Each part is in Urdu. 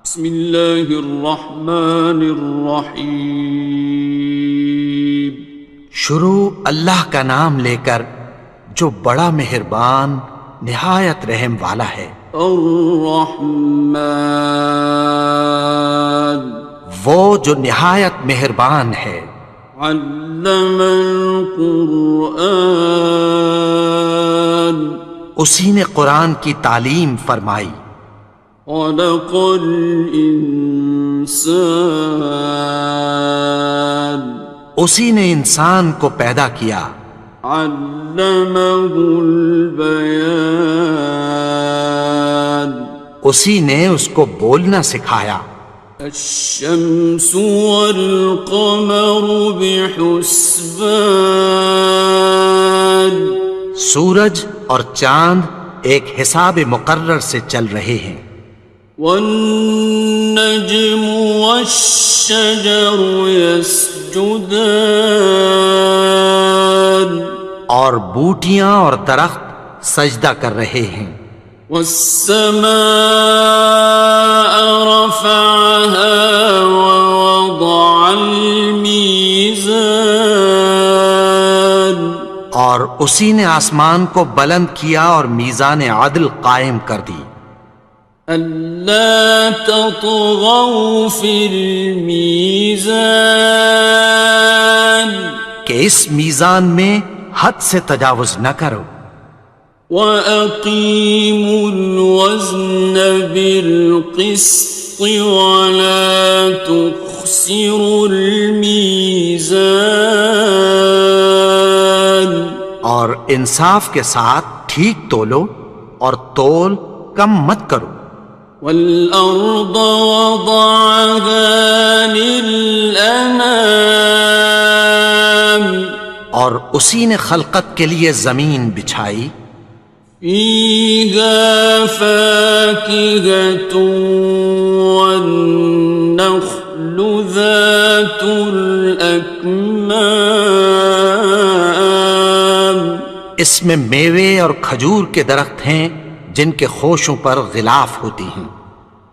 بسم اللہ الرحمن الرحیم۔ شروع اللہ کا نام لے کر جو بڑا مہربان نہایت رحم والا ہے۔ الرحمن، وہ جو نہایت مہربان ہے۔ علم القرآن، اسی نے قرآن کی تعلیم فرمائی۔ خلق الانسان، اسی نے انسان کو پیدا کیا۔ علمہ البیان، اسی نے اس کو بولنا سکھایا۔ الشمس والقمر بحسبان، سورج اور چاند ایک حساب مقرر سے چل رہے ہیں۔ والنجم والشجر يسجدان، اور بوٹیاں اور درخت سجدہ کر رہے ہیں۔ والسماء رفعها ووضع الميزان، اور اسی نے آسمان کو بلند کیا اور میزان عدل قائم کر دی۔ ألا تطغوا في الميزان، کہ اس میزان میں حد سے تجاوز نہ کرو۔ وَأَقِيمُوا الْوَزْنَ بِالْقِسْطِ وَلَا تُخْسِرُوا الْمِيزَانَ، اور انصاف کے ساتھ ٹھیک تولو اور تول کم مت کرو۔ وَالْأَرْضَ وَضَعَهَا لِلْأَنَامِ، اور اسی نے خلقت کے لیے زمین بچھائی۔ فِيهَا فَاكِهَةٌ وَالنَّخْلُ ذَاتُ الْأَكْمَامِ، اس میں میوے اور کھجور کے درخت ہیں جن کے خوشوں پر غلاف ہوتی ہیں۔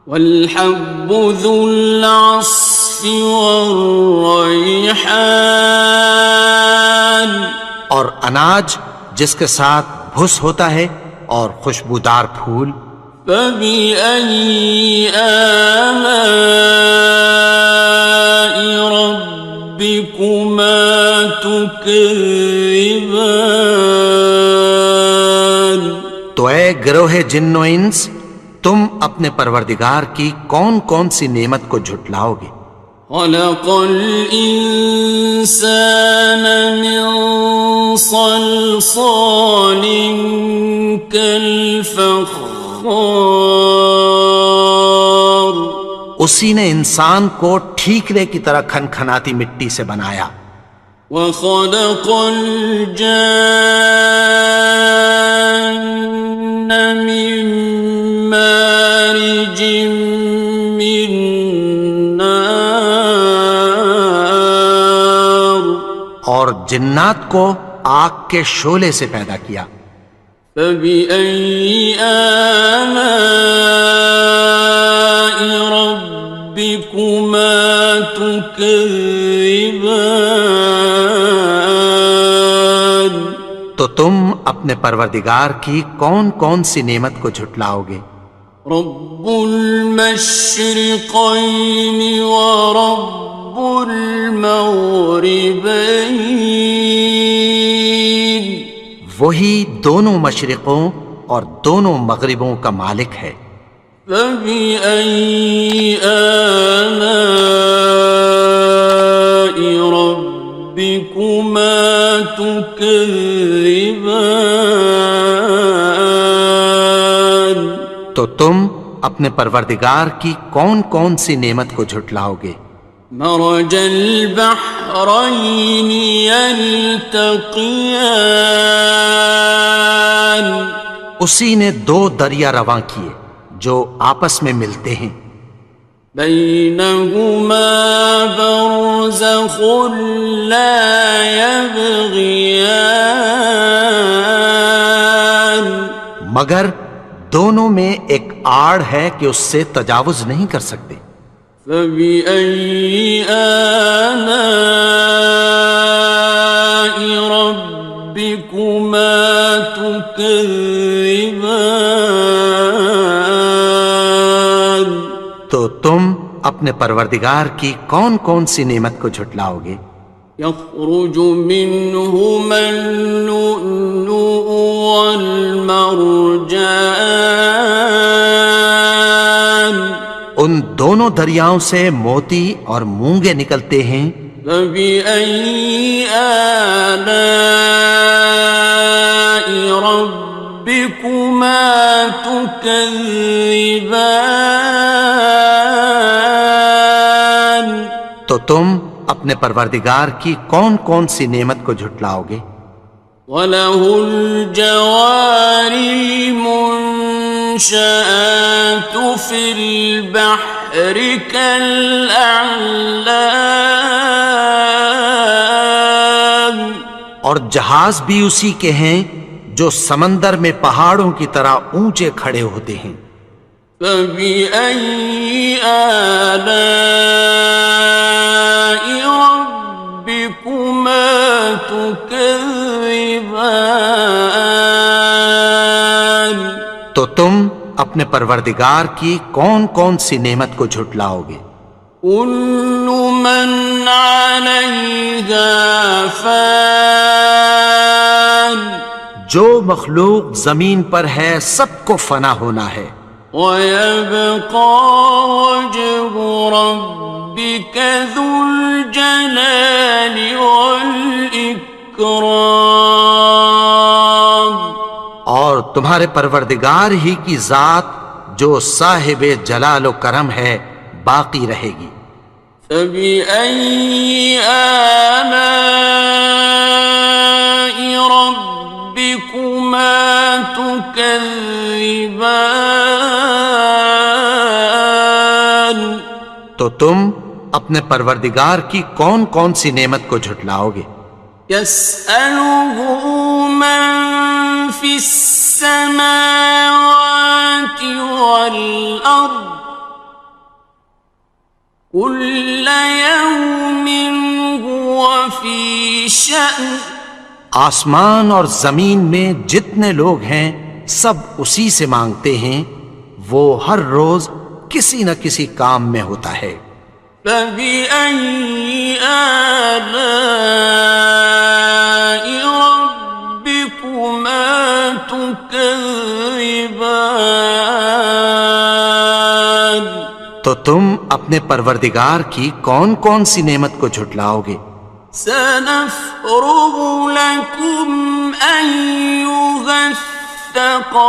وَالْحَبُّ ذُو الْعَصْفِ وَالرَّيْحَانِ، اور اناج جس کے ساتھ بھس ہوتا ہے اور خوشبودار پھول۔ فَبِأَيِّ آلَاءِ رَبِّكُمَا تُكَذِّبَانِ، تو اے گروہ جن و انس، تم اپنے پروردگار کی کون کون سی نعمت کو جھٹلاؤ گے؟ خَلَقَ الْإِنسَانَ مِنْ صَلْصَالٍ كَالْفَخَّارِ، اسی نے انسان کو ٹھیکرے کی طرح کھنکھناتی مٹی سے بنایا۔ وَخَلَقَ الْجَانَّ مِن مَّارِجٍ مِّن نَّارٍ، اور جنات کو آگ کے شعلے سے پیدا کیا۔ فَبِأَيِّ آلَاءِ رَبِّكُمَا تُكَذِّبَانِ، تو تم اپنے پروردگار کی کون کون سی نعمت کو جھٹلاؤ گے؟ رب المشرقين ورب المغربين، وہی دونوں مشرقوں اور دونوں مغربوں کا مالک ہے۔ فَبِأَيِّ آلَاءِ رَبِّكُمَا تُكَذِّبَانِ، تو تم اپنے پروردگار کی کون کون سی نعمت کو جھٹلاؤ گے؟ مرج البحرين يلتقيان، اسی نے دو دریا رواں کیے جو آپس میں ملتے ہیں۔ بينهما برزخ لا يبغيان، مگر دونوں میں ایک آڑ ہے کہ اس سے تجاوز نہیں کر سکتے۔ فبأي آلاء ربكما تكذبان؟ تو تم اپنے پروردگار کی کون کون سی نعمت کو جھٹلاؤ گے؟ يخرج منهما اللؤلؤ والمرجان، ان دونوں دریاؤں سے موتی اور مونگے نکلتے ہیں۔ فبأي آلاء ربكما تكذبان؟ تو تم اپنے پروردگار کی کون کون سی نعمت کو جھٹلاؤ گے؟ وَلَهُ الْجَوَارِ الْمُنشَآتُ فِي الْبَحْرِ كَالْأَعْلَامِ، اور جہاز بھی اسی کے ہیں جو سمندر میں پہاڑوں کی طرح اونچے کھڑے ہوتے ہیں۔ فَبِأَيِّ آلَاءِ رَبِّكُمَا تُكَذِّبَانِ؟ تو تم اپنے پروردگار کی کون کون سی نعمت کو جھٹلاؤ گے؟ كُلُّ مَنْ عَلَيْهَا فَانٍ، جو مخلوق زمین پر ہے سب کو فنا ہونا ہے۔ وَيَبْقَى وَجْهُ رَبِّكَ ذُو الْجَلَالِ وَالْإِكْرَامِ، اور تمہارے پروردگار ہی کی ذات جو صاحب جلال و کرم ہے باقی رہے گی۔ فَبِأَيِّ آلَاءِ رَبِّكُمَا تُكَذِّبَانِ؟ تو تم اپنے پروردگار کی کون کون سی نعمت کو جھٹلاؤ گے؟ يَسْأَلُهُ مَن فِي السَّمَاوَاتِ وَالْأَرْضِ كُلَّ يَوْمٍ هُوَ فِي شَأْنٍ، آسمان اور زمین میں جتنے لوگ ہیں سب اسی سے مانگتے ہیں، وہ ہر روز کسی نہ کسی کام میں ہوتا ہے۔ فَبِأَيِّ آلَاءِ رَبِّكُمَا تُكَذِّبَانِ؟ تو تم اپنے پروردگار کی کون کون سی نعمت کو جھٹلاؤ گے؟ سَنَفْرُغُ لَكُمْ أَيُّهَ الثَّقَلَانِ،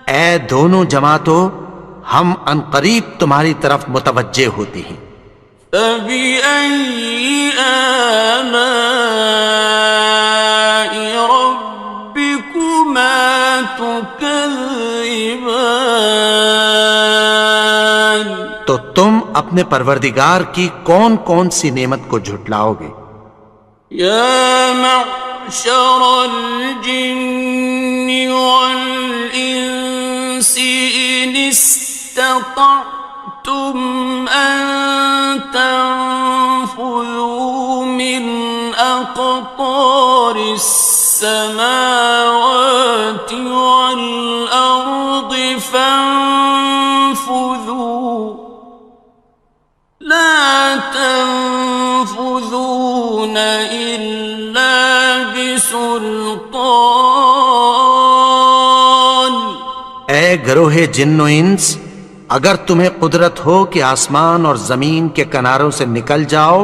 اے دونوں جماعتوں، ہم عنقریب تمہاری طرف متوجہ ہوتے ہیں۔ فَبِأَيِّ آلَاءِ رَبِّكُمَا تُكَذِّبَانِ؟ تو تم اپنے پروردگار کی کون کون سی نعمت کو جھٹلاؤ گے؟ يَا مَعْشَرَ الْجِنِّ وَالْإِنسِ إِنِ اسْتَطَعْتُمْ أَن تَنفُذُوا مِنْ أَقْطَارِ السَّمَاوَاتِ وَالْأَرْضِ فَانفُذُوا لَا تَنفُذُونَ إِلَّا بِسُلْطَانٍ۔ اے گروہ جن و انس، اگر تمہیں قدرت ہو کہ آسمان اور زمین کے کناروں سے نکل جاؤ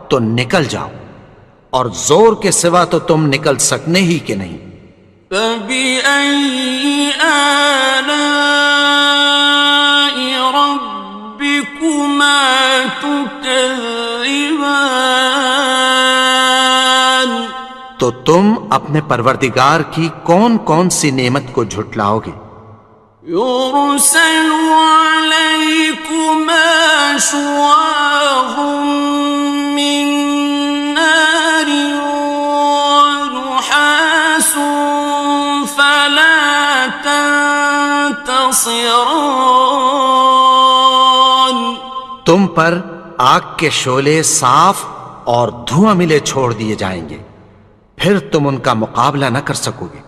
تو نکل جاؤ، اور زور کے سوا تو تم نکل سکنے ہی کہ نہیں۔ فَبِأَيِّ آلَاءِ رَبِّكُمَا تُكَذِّبَانِ؟ تو تم اپنے پروردگار کی کون کون سی نعمت کو جھٹلاؤ گے؟ يُرْسَلُ عَلَيْكُمَا شُوَاظٌ مِّن نَّارٍ وَنُحَاسٌ فَلَا ناصران تم پر آگ کے شعلے صاف اور دھواں ملے چھوڑ دیے جائیں گے، پھر تم ان کا مقابلہ نہ کر سکو گے۔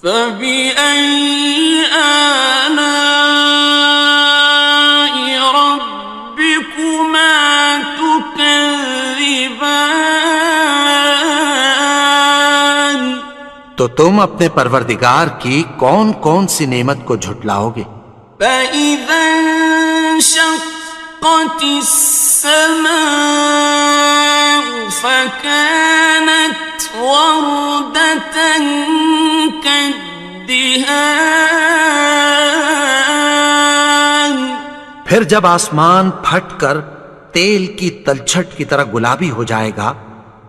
فبأي آلاء ربكما تكذبان تو تم اپنے پروردگار کی کون کون سی نعمت کو جھٹلاؤ گے؟ فإذا انشقت السماء فكانت وردة كالدهان پھر جب آسمان پھٹ کر تیل کی تلچھٹ کی طرح گلابی ہو جائے گا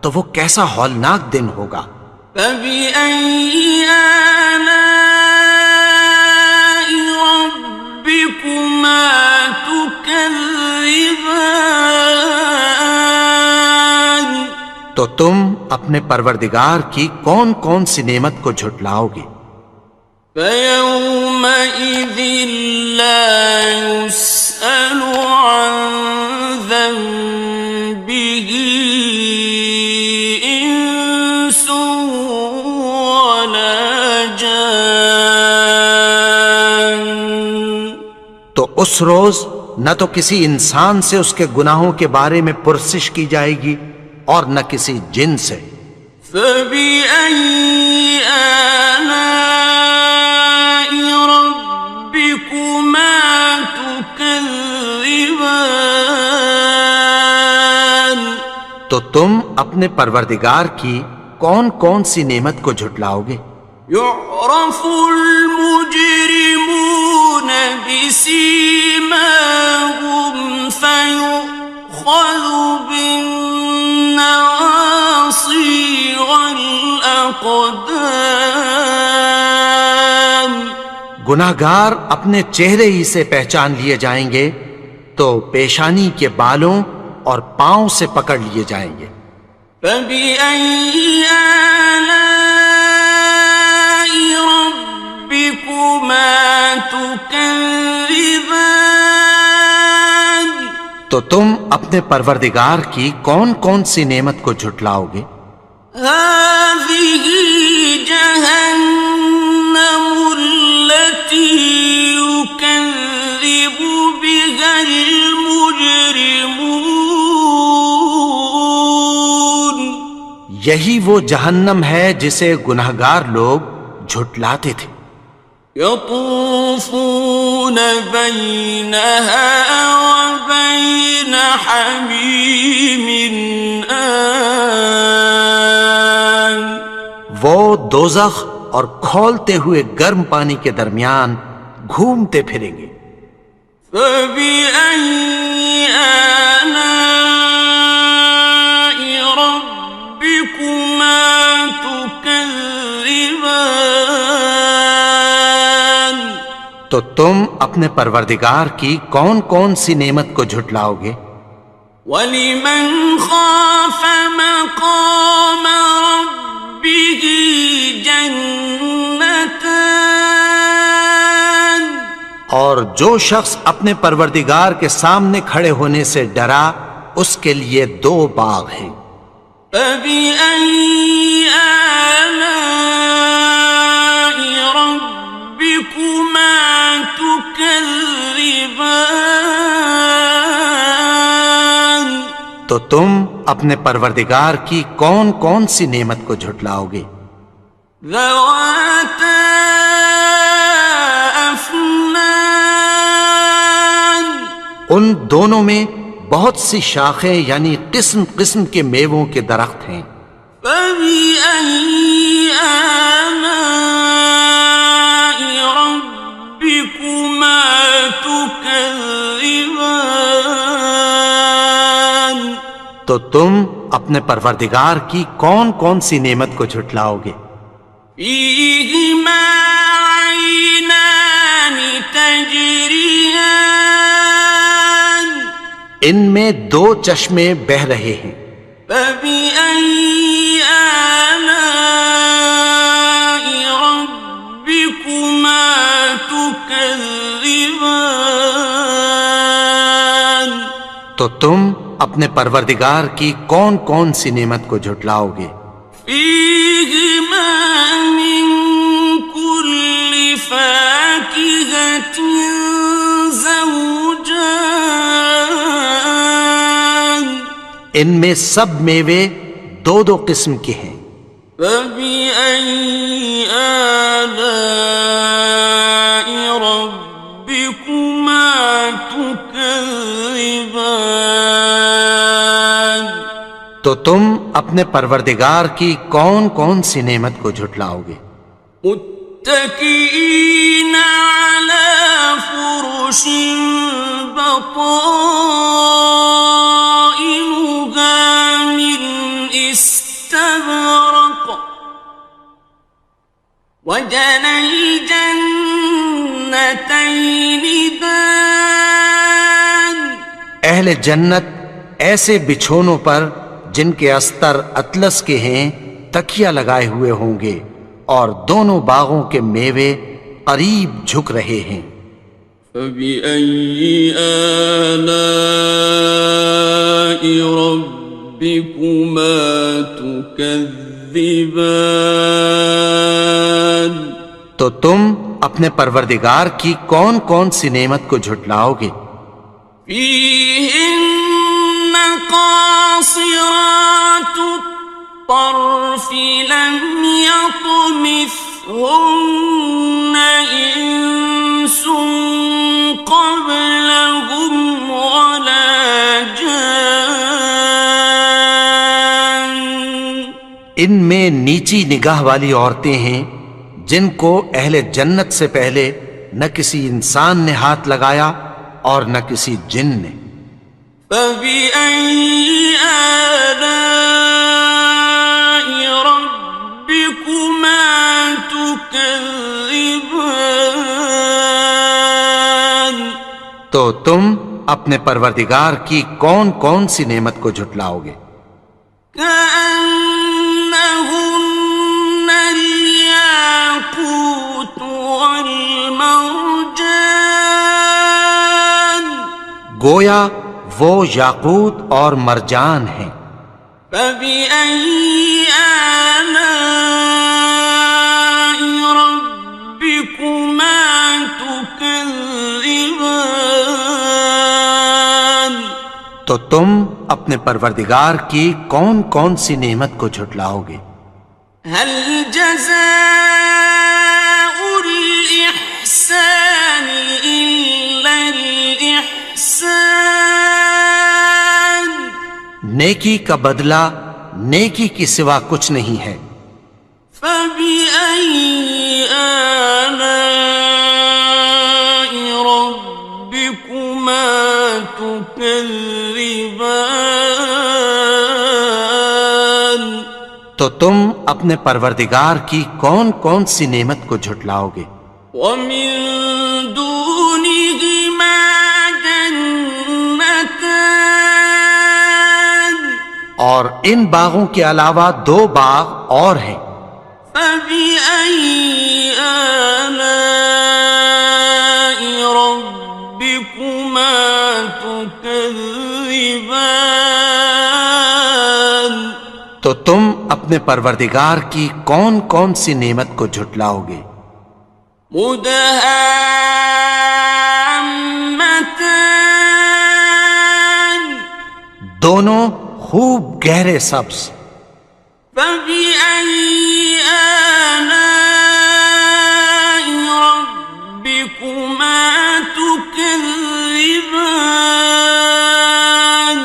تو وہ کیسا ہولناک دن ہوگا۔ فبأي آلاء ربكما تكذبان تو تم اپنے پروردگار کی کون کون سی نعمت کو جھٹلاؤ گے؟ فيومئذ لا يسأل عن ذنبه إنس ولا جان تو اس روز نہ تو کسی انسان سے اس کے گناہوں کے بارے میں پرسش کی جائے گی اور نہ کسی جن سے۔ فبأي آلاء ربكما تكذبان تو تم اپنے پروردگار کی کون کون سی نعمت کو جھٹلاؤ گے؟ يعرف المجرمون بسيماهم فيؤخذ بالنواصي والأقدام گناہگار اپنے چہرے ہی سے پہچان لیے جائیں گے تو پیشانی کے بالوں اور پاؤں سے پکڑ لیے جائیں گے۔ فبأي آلاء ربكما تكذبان تو تم اپنے پروردگار کی کون کون سی نعمت کو جھٹلاؤ گے؟ هذه جهنم التي يكذب بها المجرمون یہی وہ جہنم ہے جسے گناہگار لوگ جھٹلاتے تھے۔ يطوفون بينها وبين حميم آن وہ دوزخ اور کھولتے ہوئے گرم پانی کے درمیان گھومتے پھریں گے۔ فبأي آلاء ربكما تكذبان تو تم اپنے پروردگار کی کون کون سی نعمت کو جھٹلاؤ گے؟ وَلِمَنْ خَافَ مَقَامَ رَبِّهِ جَنَّتَانِ اور جو شخص اپنے پروردگار کے سامنے کھڑے ہونے سے ڈرا اس کے لیے دو باغ ہیں۔ فَبِأَيِّ آلَاءِ رَبِّكُمَا تُكَذِّبَانِ تو تم اپنے پروردگار کی کون کون سی نعمت کو جھٹلاؤ گے؟ ذَوَاتَا أَفْنَانٍ ان دونوں میں بہت سی شاخیں یعنی قسم قسم کے میووں کے درخت ہیں۔ فَبِأَيِّ آلَاءِ رَبِّكُمَا تُكَذِّبَانِ تو تم اپنے پروردگار کی کون کون سی نعمت کو جھٹلاؤ گے؟ فِيهِمَا عَيْنَانِ تَجْرِيَانِ ان میں دو چشمے بہہ رہے ہیں۔ فَبِأَيِّ آلَاءِ رَبِّكُمَا تُكَذِّبَانِ تم اپنے پروردگار کی کون کون سی نعمت کو جھٹلاؤ گے؟ فيهما من كل فاكهة زوجان ان میں سب میوے دو دو قسم کے ہیں۔ فبأي آلاء ربكما تكذبان تو تم اپنے پروردگار کی کون کون سی نعمت کو جھٹلاؤ گے؟ متكئين على فرش بطائنها من استبرق وجنى الجنتين دان اہل جنت ایسے بچھونوں پر جن کے استر اطلس کے ہیں تکیہ لگائے ہوئے ہوں گے، اور دونوں باغوں کے میوے قریب جھک رہے ہیں۔ فبأي آلاء ربكما تكذبان تو تم اپنے پروردگار کی کون کون سی نعمت کو جھٹلاؤ گے؟ فيهن قاصرات الطرف لم يطمثهن إنس قبلهم ولا جان ان میں نیچی نگاہ والی عورتیں ہیں جن کو اہل جنت سے پہلے نہ کسی انسان نے ہاتھ لگایا اور نہ کسی جن نے۔ فبأي آلاء ربكما تكذبان تو تم اپنے پروردگار کی کون کون سی نعمت کو جھٹلاؤ گے؟ كأنهن الياقوت والمرجان گویا وہ یاقوت اور مرجان ہیں۔ فبأي آلاء ربكما تكذبان تو تم اپنے پروردگار کی کون کون سی نعمت کو جھٹلاؤ گے؟ هل جزاء الإحسان إلا الإحسان نیکی کا بدلہ نیکی کی سوا کچھ نہیں ہے۔ فبأي آلاء ربكما تكذبان تو تم اپنے پروردگار کی کون کون سی نعمت کو جھٹلاؤ گے؟ ومن دونهما جنتان اور ان باغوں کے علاوہ دو باغ اور ہیں۔ فبأي آلاء ربكما تكذبان تو تم اپنے پروردگار کی کون کون سی نعمت کو جھٹلاؤ گے؟ مدهامتان دونوں خوب گہرے سبز۔ فبأي آلاء ربكما تكذبان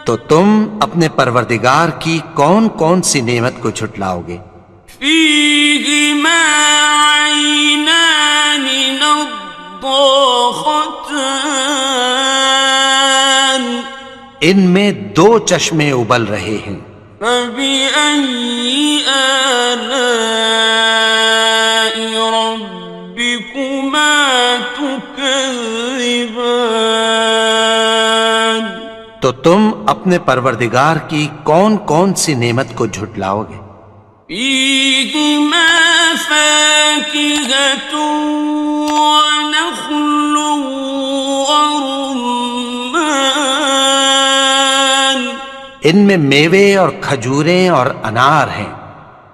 تو تم اپنے پروردگار کی کون کون سی نعمت کو جھٹلاؤ گے؟ فيهما عينان نضاختان ان میں دو چشمے ابل رہے ہیں۔ فبأي آلاء ربكما تكذبان تو تم اپنے پروردگار کی کون کون سی نعمت کو جھٹلاؤ گے؟ فيهما فاكهة ونخل ورمان ان میں میوے اور کھجوریں اور انار ہیں۔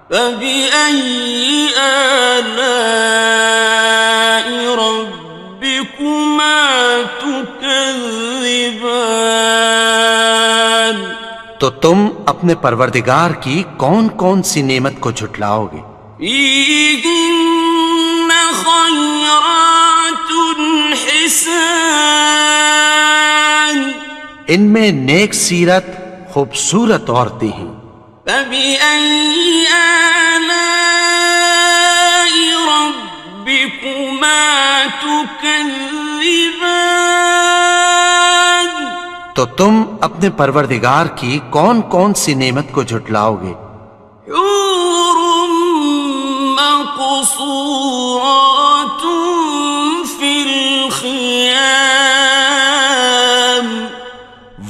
فبأي آلاء ربكما تكذبان؟ تو تم اپنے پروردگار کی کون کون سی نعمت کو جھٹلاؤ گے؟ فيهن خيرات حسان، ان میں نیک سیرت خوبصورت عورتیں ہیں۔ فبأي آلاء ربكما تكذبان؟ تو تم اپنے پروردگار کی کون کون سی نعمت کو جھٹلاؤ گے؟ حور مقصورات في الخيام،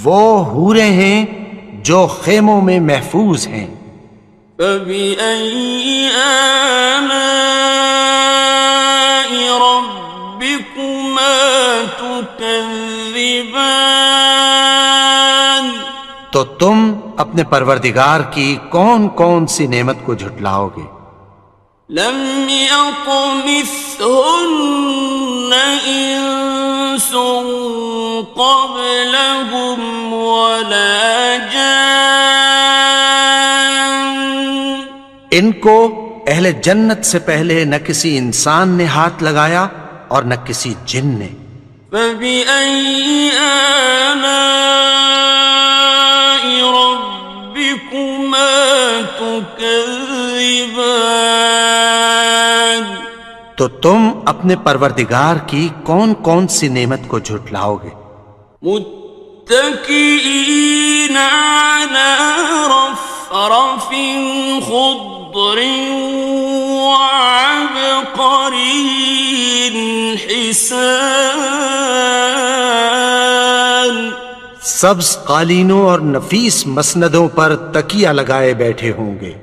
وہ حوریں ہیں جو خیموں میں محفوظ ہیں۔ فبأي آلاء ربكما تكذبان؟ تو تم اپنے پروردگار کی کون کون سی نعمت کو جھٹلاؤ گے؟ لم يطمثهن إنس قبلهم ولا جان، ان کو اہل جنت سے پہلے نہ کسی انسان نے ہاتھ لگایا اور نہ کسی جن نے۔ فبأي آلاء ربكما تكذبان؟ تو تم اپنے پروردگار کی کون کون سی نعمت کو جھٹلاؤ گے؟ متكئين على رفرف خضر وعبقري حسان، سبز قالینوں اور نفیس مسندوں پر تکیہ لگائے بیٹھے ہوں گے۔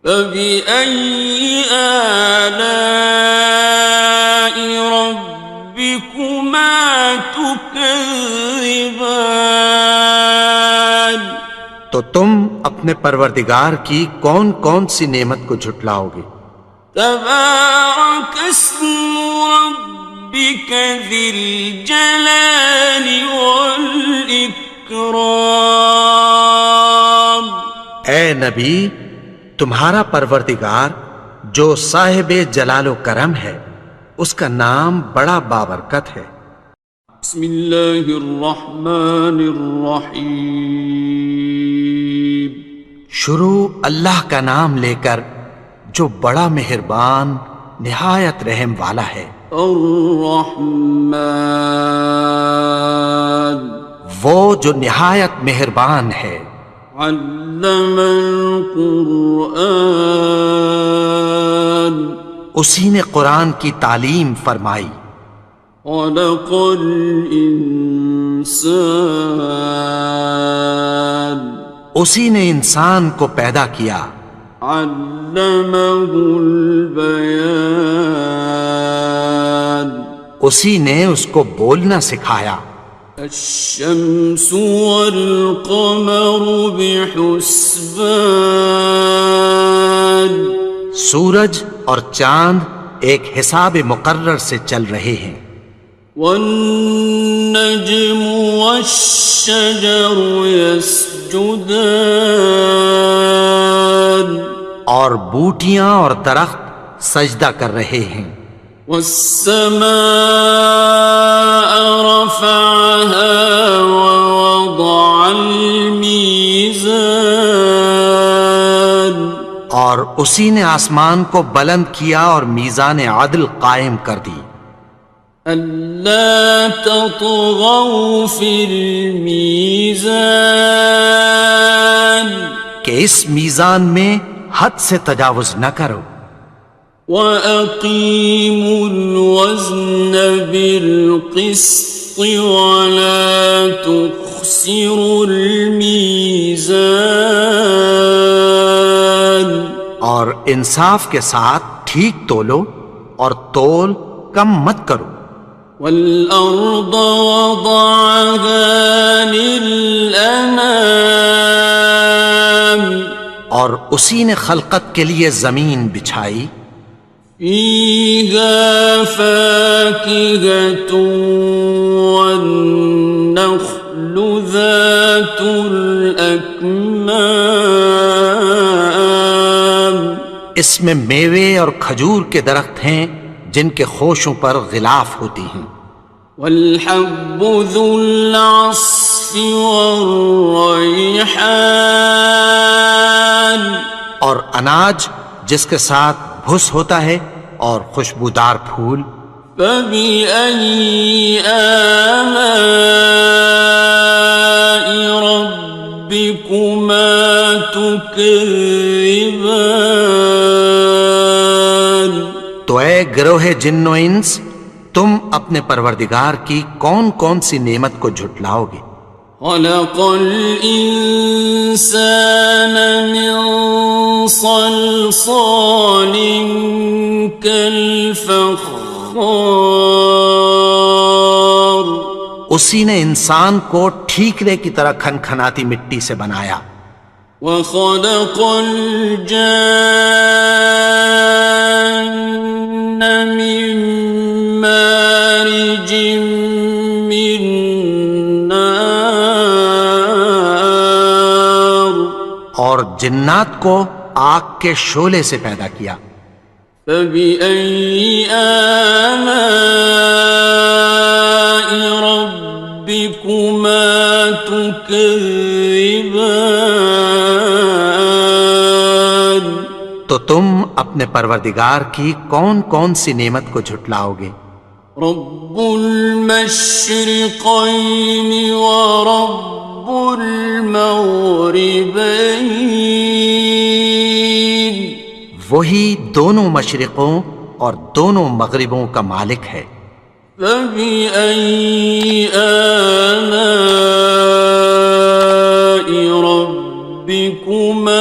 فبأي آلاء ربكما تكذبان؟ تو تم اپنے پروردگار کی کون کون سی نعمت کو جھٹلاؤ گے؟ تبارك اسم ربك ذي الجلال والإكرام، اے نبی، تمہارا پروردگار جو صاحب جلال و کرم ہے، اس کا نام بڑا بابرکت ہے۔ بسم اللہ الرحمن الرحیم، شروع اللہ کا نام لے کر جو بڑا مہربان نہایت رحم والا ہے۔ الرحمن، وہ جو نہایت مہربان ہے۔ علم القرآن، اسی نے قرآن کی تعلیم فرمائی۔ خلق الانسان، اسی نے انسان کو پیدا کیا۔ علمہ البیان، اسی نے اس کو بولنا سکھایا۔ الشمس والقمر بحسبان، سورج اور چاند ایک حساب مقرر سے چل رہے ہیں۔ والنجم والشجر يسجدان، اور بوٹیاں اور درخت سجدہ کر رہے ہیں۔ والسماء رفعها ووضع الميزان، اور اسی نے آسمان کو بلند کیا اور میزان عدل قائم کر دی۔ ألا تطغوا في الميزان، کہ اس میزان میں حد سے تجاوز نہ کرو۔ وَأَقِيمُوا الْوَزْنَ بِالْقِسْطِ وَلَا تُخْسِرُوا الْمِيزَانَ، اور انصاف کے ساتھ ٹھیک تولو اور تول کم مت کرو۔ وَالْأَرْضَ وَضَعَهَا لِلْأَنَامِ، اور اسی نے خلقت کے لیے زمین بچھائی، فيها فاكهة والنخل ذات الأكمام، اس میں میوے اور کھجور کے درخت ہیں جن کے خوشوں پر غلاف ہوتی ہیں، والحب ذو العصف والریحان، اور اناج جس کے ساتھ بھس ہوتا ہے اور خوشبودار پھول، فبأي آلاء ربكما تكذبان۔ تو اے گروہ جن و انس، تم اپنے پروردگار کی کون کون سی نعمت کو جھٹلاؤ گے؟ خلق الإنسان من صلصال كالفخار، اسی نے انسان کو ٹھیکرے کی طرح کھنکھناتی مٹی سے بنایا، وخلق الجان من مارج من نار، اور جنات کو آگ کے شعلے سے پیدا کیا، فبأي آلاء ربكما تكذبان۔ تو تم اپنے پروردگار کی کون کون سی نعمت کو جھٹلاؤ گے؟ رب المشرقين ورب المغربين، وہی دونوں مشرقوں اور دونوں مغربوں کا مالک ہے، فبأي آلاء ربكما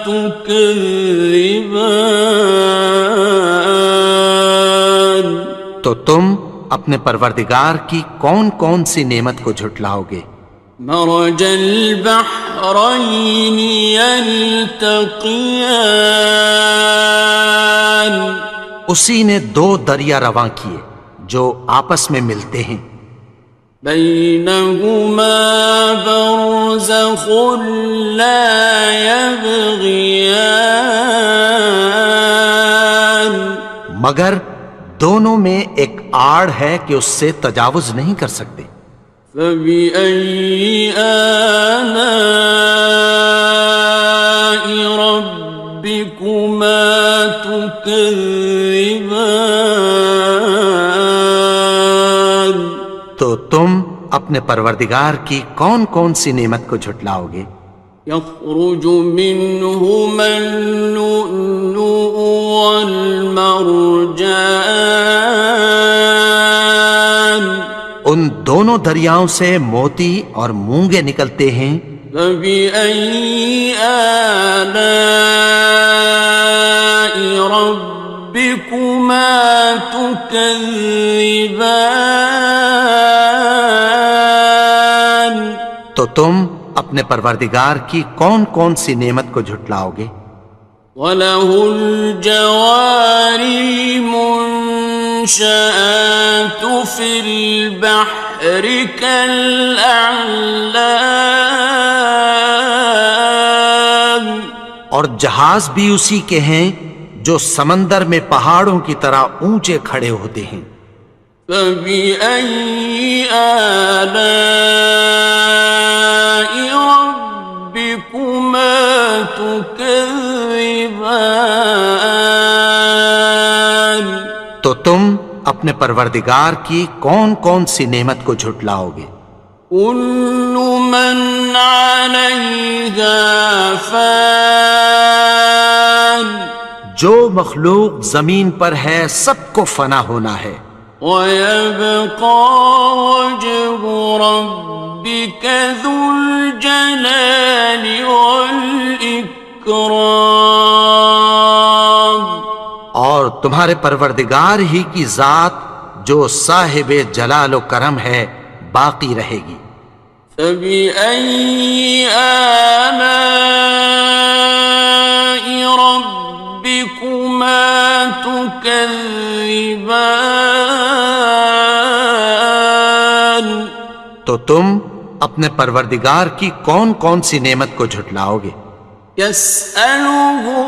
تكذبان۔ تو تم اپنے پروردگار کی کون کون سی نعمت کو جھٹلاؤ گے؟ مرج البحرين يلتقيان، اسی نے دو دریا رواں کیے جو آپس میں ملتے ہیں، بينهما برزخ لا يبغيان، مگر دونوں میں ایک آڑ ہے کہ اس سے تجاوز نہیں کر سکتے، فبأي آلاء ربكما تكذبان۔ تو تم اپنے پروردگار کی کون کون سی نعمت کو جھٹلاؤ گے؟ يخرج منهما اللؤلؤ والمرجان، ان دونوں دریاؤں سے موتی اور مونگے نکلتے ہیں، فبأي آلاء ربكما تكذبان۔ تو تم اپنے پروردگار کی کون کون سی نعمت کو جھٹلاؤ گے؟ وَلَهُ الْجَوَارِ الْمُنشَآتُ فِي الْبَحْرِ كَالْأَعْلَامِ، اور جہاز بھی اسی کے ہیں جو سمندر میں پہاڑوں کی طرح اونچے کھڑے ہوتے ہیں، فبأي آلاء ربكما تكذبان۔ تو تم اپنے پروردگار کی کون کون سی نعمت کو جھٹلاؤ گے؟ كل من عليها فان، جو مخلوق زمین پر ہے سب کو فنا ہونا ہے، ويبقى وجه ربك ذو الجلال والإكرام، اور تمہارے پروردگار ہی کی ذات جو صاحب جلال و کرم ہے باقی رہے گی، فبأي آلاء ربكما تكذبان؟ تو تم اپنے پروردگار کی کون کون سی نعمت کو جھٹلاؤ گے؟ يسأله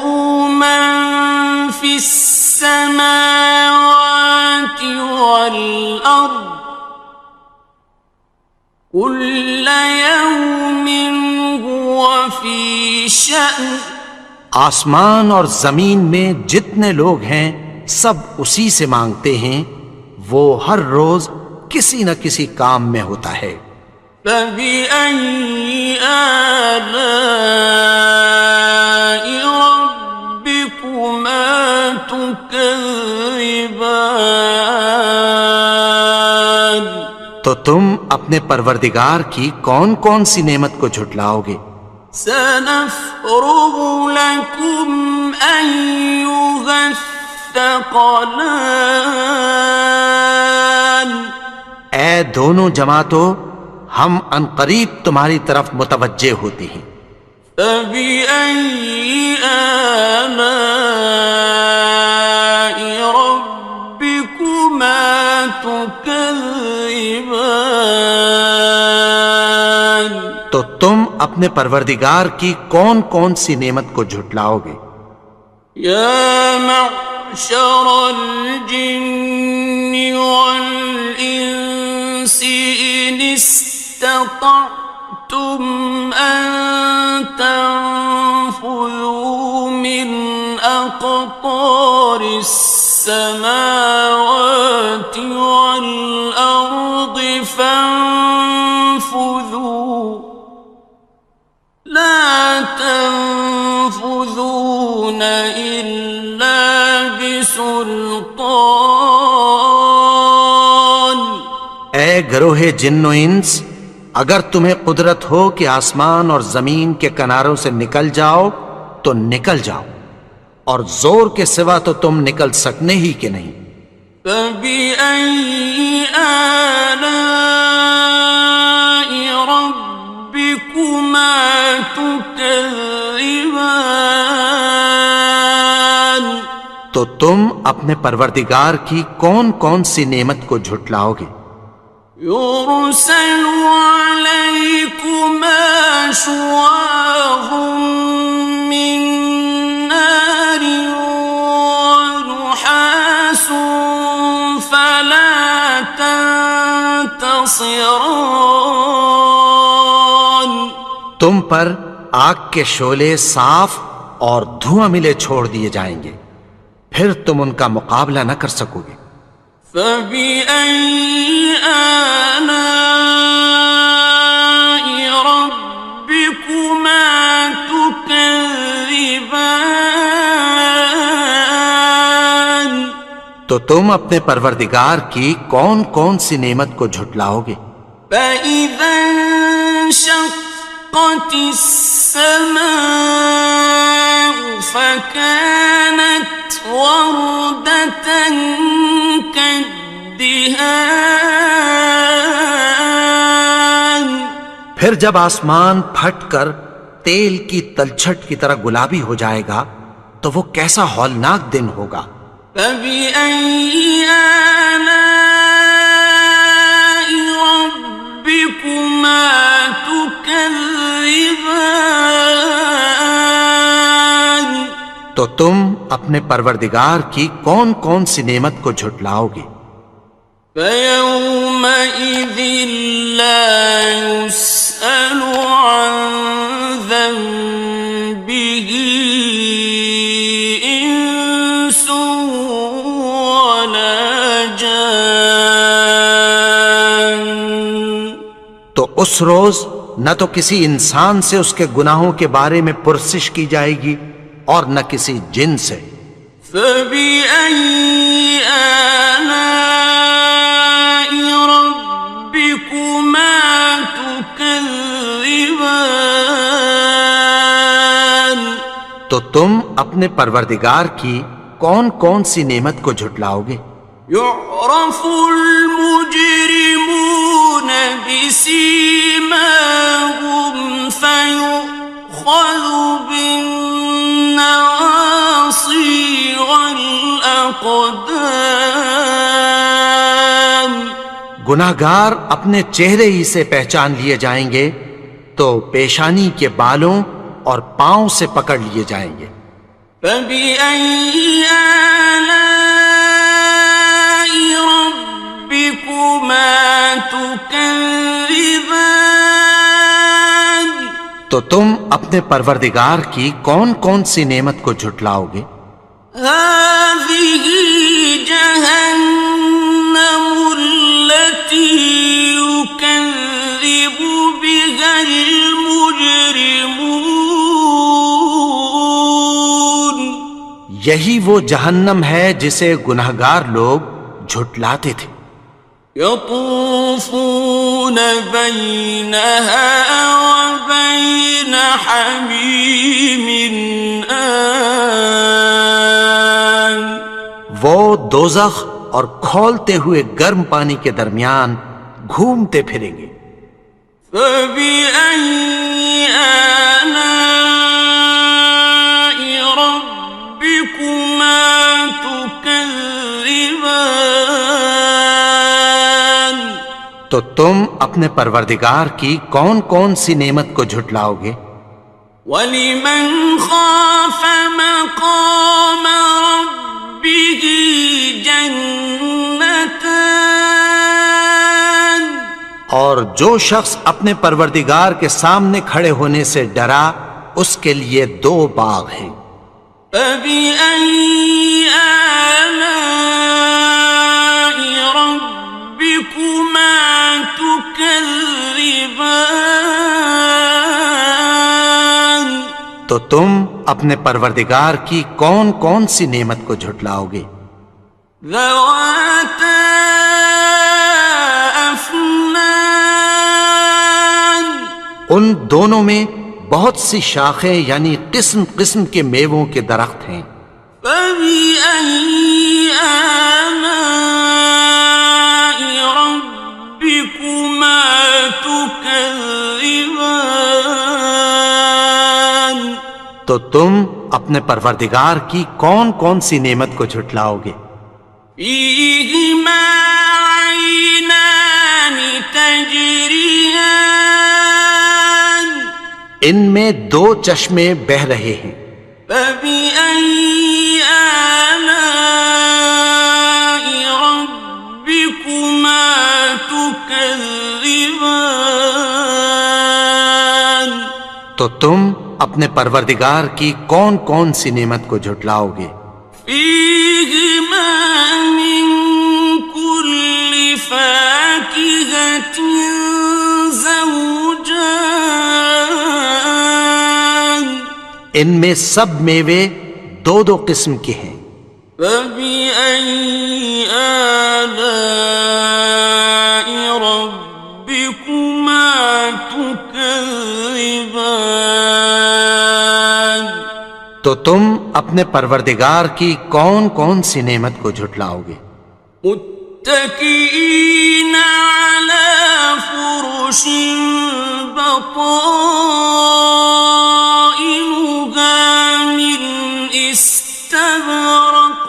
من في السماوات والأرض كل يوم هو في شأن. آسمان اور زمین میں جتنے لوگ ہیں سب اسی سے مانگتے ہیں، وہ ہر روز کسی نہ کسی کام میں ہوتا ہے۔ فبأي آلاء ربكما تكذبان؟ تو تم اپنے پروردگار کی کون کون سی نعمت کو جھٹلاؤ گے؟ سنفرغ لكم أيها الثقلان. اے دونوں جماعتوں، ہم عنقریب تمہاری طرف متوجہ ہوتے ہیں۔ فبأي آلاء ربكما تكذبان؟ تو تم اپنے پروردگار کی کون کون سی نعمت کو جھٹلاؤ گے؟ یا معشر الجن والانس ان استطعتم ان تنفذوا من اقطار السماوات والارض فانفذوا لا تنفذون إلا بسلطان. اے گروہ جن و انس، اگر تمہیں قدرت ہو کہ آسمان اور زمین کے کناروں سے نکل جاؤ تو نکل جاؤ، اور زور کے سوا تو تم نکل سکنے ہی کہ نہیں۔ فبأي آلاء ربكما تكذبان؟ تو تم اپنے پروردگار کی کون کون سی نعمت کو جھٹلاؤ گے؟ يرسل عليكما شواظ من نار ونحاس فلا تنتصران. تم پر آگ کے شعلے صاف اور دھواں ملے چھوڑ دیے جائیں گے، پھر تم ان کا مقابلہ نہ کر سکو گے۔ فبأي آلاء ربكما تكذبان؟ تو تم اپنے پروردگار کی کون کون سی نعمت کو جھٹلاؤ گے؟ فإذا انشقت السماء فكانت وردة كالدهان. پھر جب آسمان پھٹ کر تیل کی تلچھٹ کی طرح گلابی ہو جائے گا تو وہ کیسا ہولناک دن ہوگا۔ فبأي آلاء ربكما تكذبان؟ تو تم اپنے پروردگار کی کون کون سی نعمت کو جھٹلاؤ گے؟ فيومئذ لا يسأل عن ذنبه إنس ولا جان. تو اس روز نہ تو کسی انسان سے اس کے گناہوں کے بارے میں پرسش کی جائے گی اور نہ کسی جن سے۔ فبأي آلاء ربكما تكذبان؟ تو تم اپنے پروردگار کی کون کون سی نعمت کو جھٹلاؤ گے؟ يعرف المجرمون بسيماهم گناہگار اپنے چہرے ہی سے پہچان لیے جائیں گے تو پیشانی کے بالوں اور پاؤں سے پکڑ لیے جائیں گے۔ فَبِأَيِّ آلَاءِ رَبِّكُمَا تُكَذِّبَانِ؟ تو تم اپنے پروردگار کی کون کون سی نعمت کو جھٹلاؤ گے؟ هَٰذِهِ جَهَنَّمُ الَّتِي يُكَذِّبُ بِهَا الْمُجْرِمُونَ۔ یہی وہ جہنم ہے جسے گناہگار لوگ جھٹلاتے تھے۔ يطوفون بينها وبين حميم آن۔ وہ دوزخ اور کھولتے ہوئے گرم پانی کے درمیان گھومتے پھریں گے۔ فَبِأَيِّ آلَاءِ رَبِّكُمَا تُكَذِّبَانِ؟ تو تم اپنے پروردگار کی کون کون سی نعمت کو جھٹلاؤ گے؟ وَلِمَنْ خَافَ مَقَامَ رَبِّهِ جَنَّتَانِ؟ اور جو شخص اپنے پروردگار کے سامنے کھڑے ہونے سے ڈرا اس کے لیے 2 باغ ہیں۔ فَبِأَيِّ آلَاءِ رَبِّكُمَا تُكَذِّبَانِ؟ تو تم اپنے پروردگار کی کون کون سی نعمت کو جھٹلاؤ گے؟ ذَوَاتَا أَفْنَانٍ۔ ان دونوں میں بہت سی شاخیں یعنی قسم قسم کے میووں کے درخت ہیں۔ فَبِأَيِّ آلَاءِ رَبِّكُمَا تُكَذِّبَانِ؟ تو تم اپنے پروردگار کی کون کون سی نعمت کو جھٹلاؤ گے؟ فِيهِمَا عَيْنَانِ تَجْرِيَانِ۔ ان میں 2 چشمے بہہ رہے ہیں۔ فَبِأَيِّ آلَاءِ رَبِّكُمَا تُكَذِّبَانِ؟ تو تم اپنے پروردگار کی کون کون سی نعمت کو جھٹلاؤ گے؟ فِيهِمَا مِن كُلِّ فَاكِهَةٍ زَوْجَانِ۔ ان میں سب میوے 2 قسم کے ہیں۔ فَبِأَيِّ آلَاءِ رَبِّكُمَا تُكَذِّبَانِ؟ تو تم اپنے پروردگار کی کون کون سی نعمت کو جھٹلاؤ گے؟ متكئين على فرش بطائنها من استبرق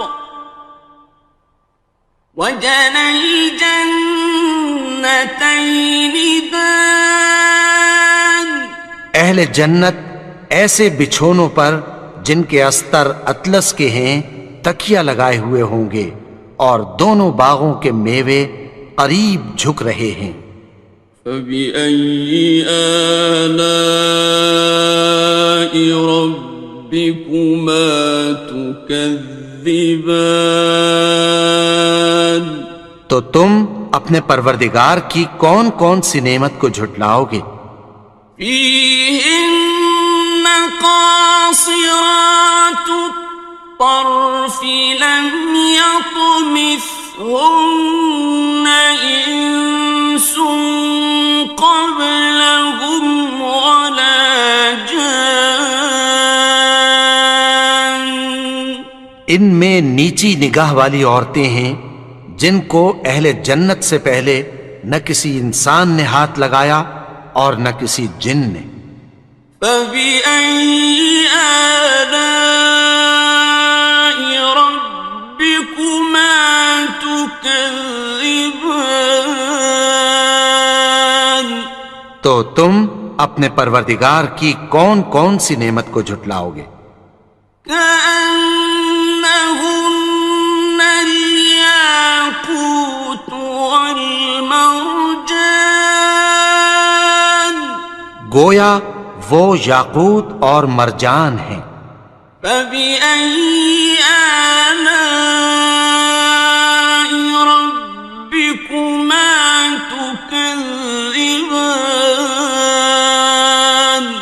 وجنى الجنتين دان۔ اہل جنت ایسے بچھونوں پر جن کے استر اطلس کے ہیں تکیہ لگائے ہوئے ہوں گے اور دونوں باغوں کے میوے قریب جھک رہے ہیں۔ فَبِأَيِّ آلَاءِ رَبِّكُمَا تُكَذِّبَانِ؟ تو تم اپنے پروردگار کی کون کون سی نعمت کو جھٹلاؤ گے؟ فِيهِنَّ قَاصِرَاتُ الطَّرْفِ لَمْ يَطْمِثْهُنَّ إِنسٌ قَبْلَهُمْ وَلَا جَانٌّ۔ ان میں نیچی نگاہ والی عورتیں ہیں جن کو اہل جنت سے پہلے نہ کسی انسان نے ہاتھ لگایا اور نہ کسی جن نے۔ فَبِأَيِّ آلَاءِ رَبِّكُمَا تُكَذِّبَانِ؟ تو تم اپنے پروردگار کی کون کون سی نعمت کو جھٹلاؤ گے؟ كأنهن الياقوت والمرجان گویا وہ یاقوت اور مرجان ہیں۔ فبأي آلاء ربكما تكذبان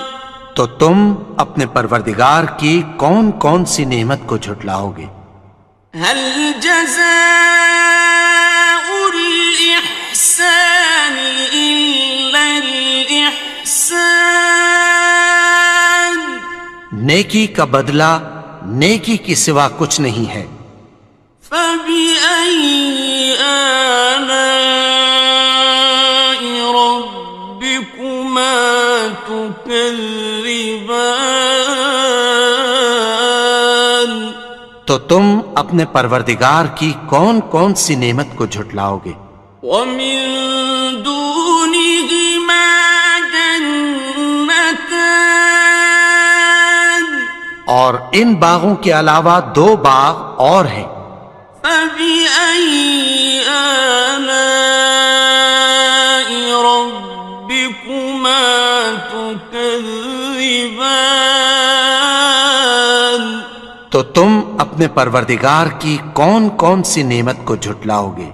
تو تم اپنے پروردگار کی کون کون سی نعمت کو جھٹلاؤ گے؟ هل جزاء الإحسان إلا الإحسان نیکی کا بدلہ نیکی کی سوا کچھ نہیں ہے۔ فبأي آلاء ربكما تكذبان تو تم اپنے پروردگار کی کون کون سی نعمت کو جھٹلاؤ گے؟ ومن دونهما جنتان اور ان باغوں کے علاوہ دو باغ اور ہیں۔ فبأي آلاء ربكما تكذبان تو تم اپنے پروردگار کی کون کون سی نعمت کو جھٹلاؤ گے؟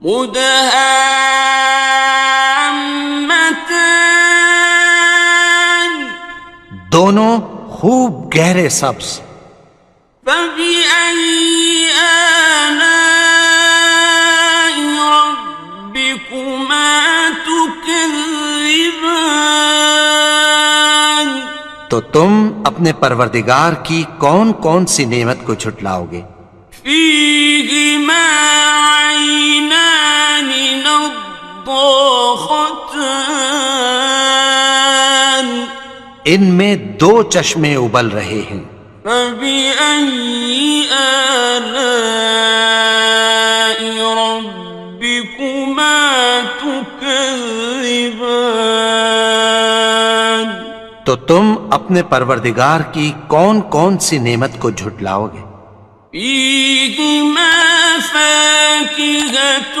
مدهامتان دونوں خوب گہرے سبز۔ فبأي آلاء ربكما تكذبان تو تم اپنے پروردگار کی کون کون سی نعمت کو جھٹلاؤ گے؟ فيهما عينان نضاختان ان میں دو چشمے ابل رہے ہیں۔ فبأي آلاء ربكما تكذبان تو تم اپنے پروردگار کی کون کون سی نعمت کو جھٹلاؤ گے؟ فيهما فاكهة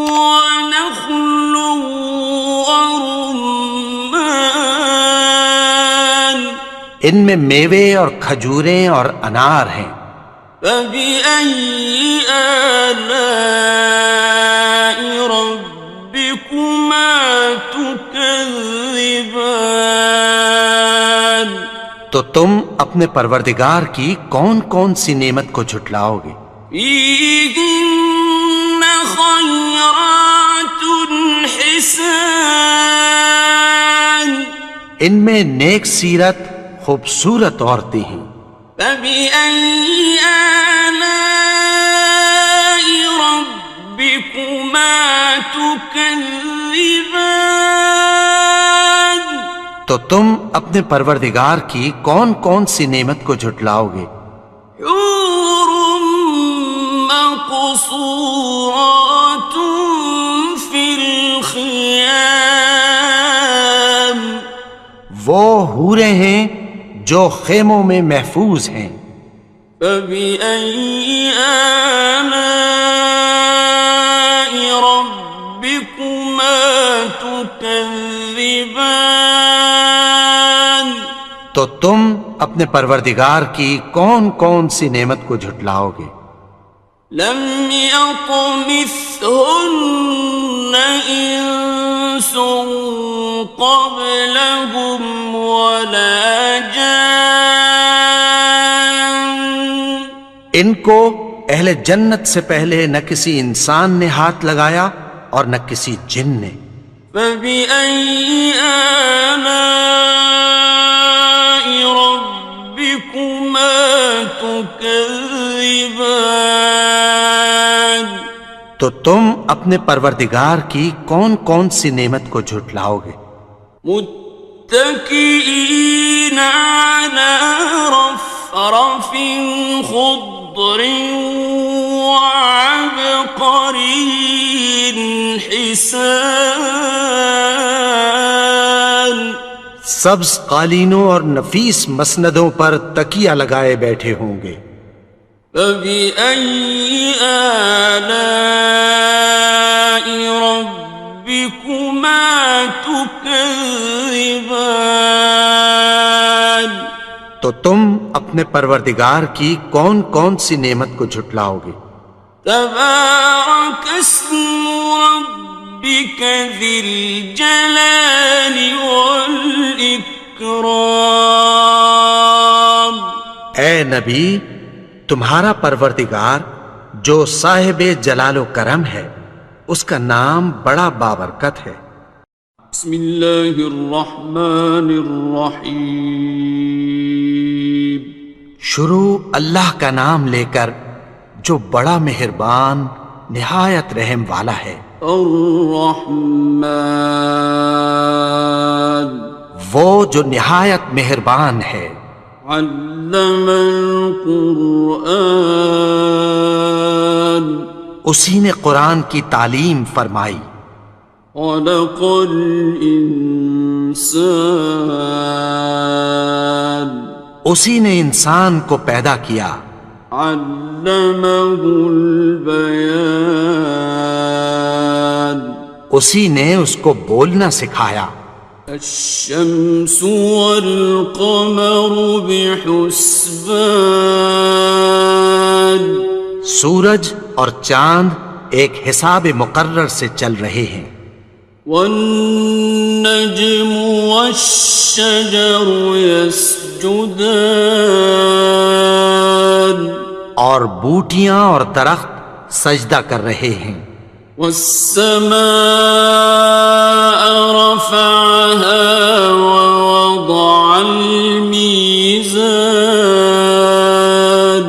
ونخل ورمان ان میں میوے اور کھجوریں اور انار ہیں۔ فبأي آلاء ربكما تكذبان تو تم اپنے پروردگار کی کون کون سی نعمت کو جھٹلاؤ گے؟ فيهن خيرات حسان ان میں نیک سیرت خوبصورت عورتیں ہیں۔ فبأي آلاء ربكما تكذبان تو تم اپنے پروردگار کی کون کون سی نعمت کو جھٹلاؤ گے؟ حور مقصورات في الخيام وہ حوریں ہیں جو خیموں میں محفوظ ہیں۔ فبأي آلاء ربكما تكذبان تو تم اپنے پروردگار کی کون کون سی نعمت کو جھٹلاؤ گے؟ لم يطمثهن إنس قبلهم ولا جان ان کو اہل جنت سے پہلے نہ کسی انسان نے ہاتھ لگایا اور نہ کسی جن نے۔ فبأي آلاء ربكما تكذبان تو تم اپنے پروردگار کی کون کون سی نعمت کو جھٹلاؤ گے؟ متكئين على رفرف خضر وعبقري حسان سبز قالینوں اور نفیس مسندوں پر تکیہ لگائے بیٹھے ہوں گے. فبأي آلاء ربكما تكذبان. تو تم اپنے پروردگار کی کون کون سی نعمت کو جھٹلاؤ گے؟ تبارك اسم ربك ذي الجلال والإكرام. اے نبی، تمہارا پروردگار جو صاحب جلال و کرم ہے، اس کا نام بڑا بابرکت ہے. بسم اللہ الرحمن الرحیم. شروع اللہ کا نام لے کر جو بڑا مہربان نہایت رحم والا ہے. الرحمن وہ جو نہایت مہربان ہے. علم القرآن اسی نے قرآن کی تعلیم فرمائی. خلق الانسان اسی نے انسان کو پیدا کیا. علمہ البیان اسی نے اس کو بولنا سکھایا. الشمس والقمر بحسبان سورج اور چاند ایک حساب مقرر سے چل رہے ہیں. والنجم والشجر يسجدان اور بوٹیاں اور درخت سجدہ کر رہے ہیں. والسماء رفعها ووضع الميزان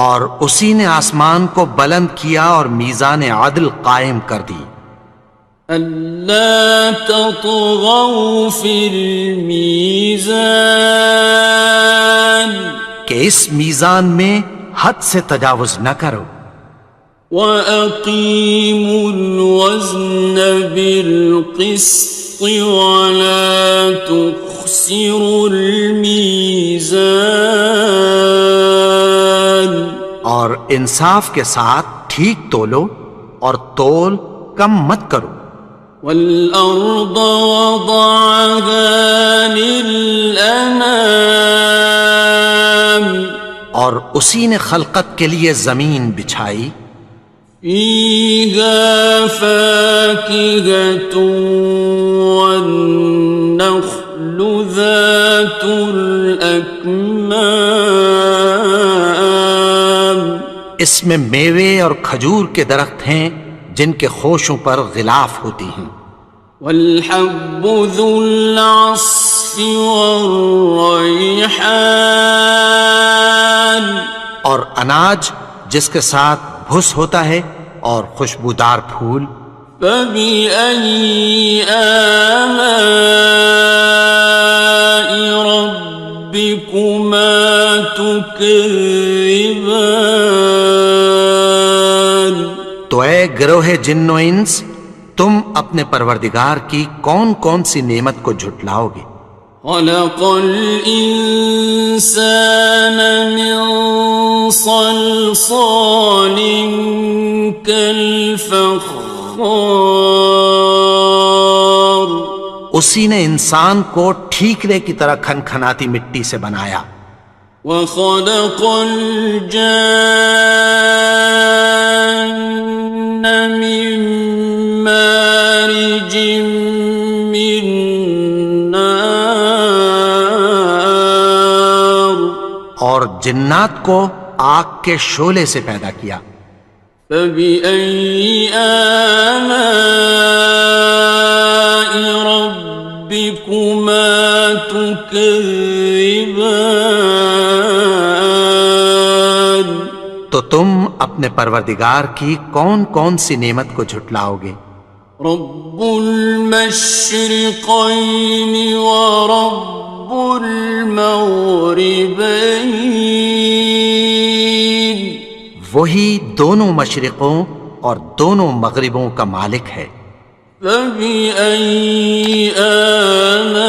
اور اسی نے آسمان کو بلند کیا اور میزان عدل قائم کر دی. ألا تطغوا في الميزان کہ اس میزان میں حد سے تجاوز نہ کرو. وَأَقِيمُوا الْوَزْنَ بِالْقِسْطِ وَلَا تُخْسِرُوا الْمِيزَانَ اور انصاف کے ساتھ ٹھیک تولو اور تول کم مت کرو. وَالْأَرْضَ وَضَعَهَا لِلْأَنَامِ اور اسی نے خلقت کے لیے زمین بچھائی. فِيهَا فَاكِهَةٌ وَالنَّخْلُ ذَاتُ الْأَكْمَامِ اس میں میوے اور کھجور کے درخت ہیں جن کے خوشوں پر غلاف ہوتی ہیں. وَالْحَبُّ ذُو الْعَصْفِ وَالرَّيْحَانِ اور اناج جس کے ساتھ بھس ہوتا ہے اور خوشبودار پھول. فَبِأَيِّ آلَاءِ رَبِّكُمَا تُكَذِّبَانِ تو اے گروہ جن و انس، تم اپنے پروردگار کی کون کون سی نعمت کو جھٹلاؤ گے؟ خلق الإنسان من صلصال كالفخار اسی نے انسان کو ٹھیکرے کی طرح کھنکھناتی مٹی سے بنایا. وخلق الجان من مارج من نار اور جنات کو آگ کے شعلے سے پیدا کیا. فبأي آلاء ربكما تكذبان تو تم اپنے پروردگار کی کون کون سی نعمت کو جھٹلاؤ گے؟ رب المشرقين ورب المغربين وہی دونوں مشرقوں اور دونوں مغربوں کا مالک ہے. فبأي آلاء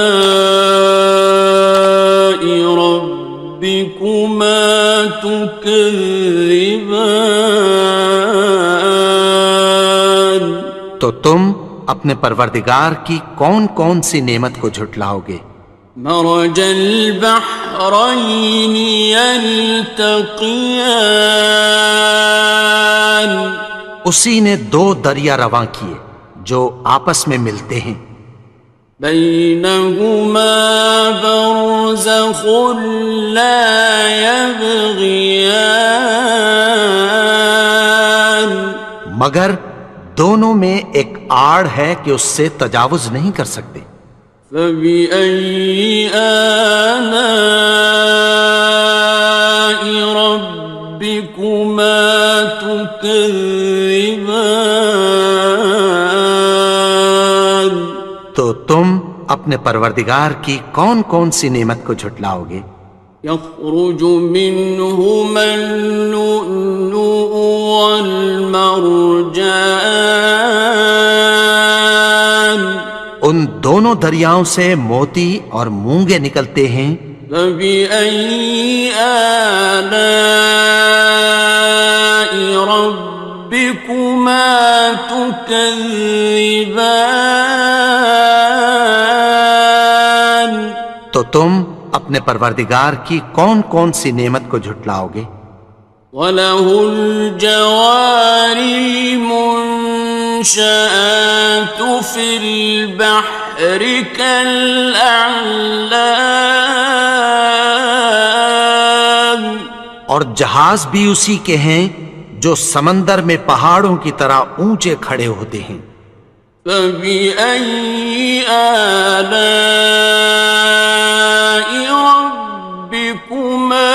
ربكما تكذبان؟ تو تم اپنے پروردگار کی کون کون سی نعمت کو جھٹلاؤ گے؟ مرج البحرين يلتقيان، اسی نے دو دریا رواں کیے جو آپس میں ملتے ہیں، بينهما برزخ لا يبغيان، مگر دونوں میں ایک آڑ ہے کہ اس سے تجاوز نہیں کر سکتے۔ فبأي آلاء ربكما تكذبان؟ تو تم اپنے پروردگار کی کون کون سی نعمت کو جھٹلاؤ گے؟ يخرج منهما اللؤلؤ والمرجان، ان دونوں دریاؤں سے موتی اور مونگے نکلتے ہیں۔ فبأي آلاء ربكما تكذبان؟ تو تم اپنے پروردگار کی کون کون سی نعمت کو جھٹلاؤ گے؟ وَلَهُ الْجَوَارِ الْمُنشَآتُ فِي الْبَحْرِ كَالْأَعْلَامِ، اور جہاز بھی اسی کے ہیں جو سمندر میں پہاڑوں کی طرح اونچے کھڑے ہوتے ہیں۔ فبأي آلاء ربكما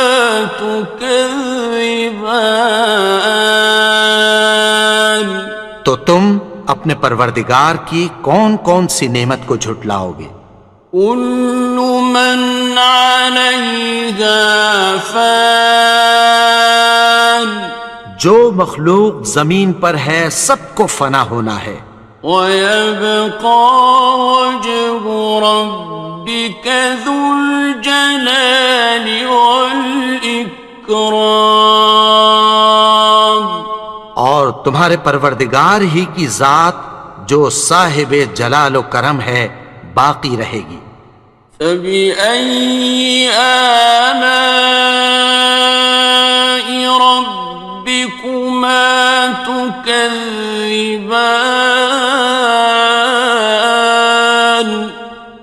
تكذبان؟ تو تم اپنے پروردگار کی کون کون سی نعمت کو جھٹلاؤ گے؟ كل من عليها فان، جو مخلوق زمین پر ہے سب کو فنا ہونا ہے، ويبقى وجه ربك ذو الجلال والإكرام، اور تمہارے پروردگار ہی کی ذات جو صاحب جلال و کرم ہے باقی رہے گی۔ فبأي آلاء ربكما تكذبان؟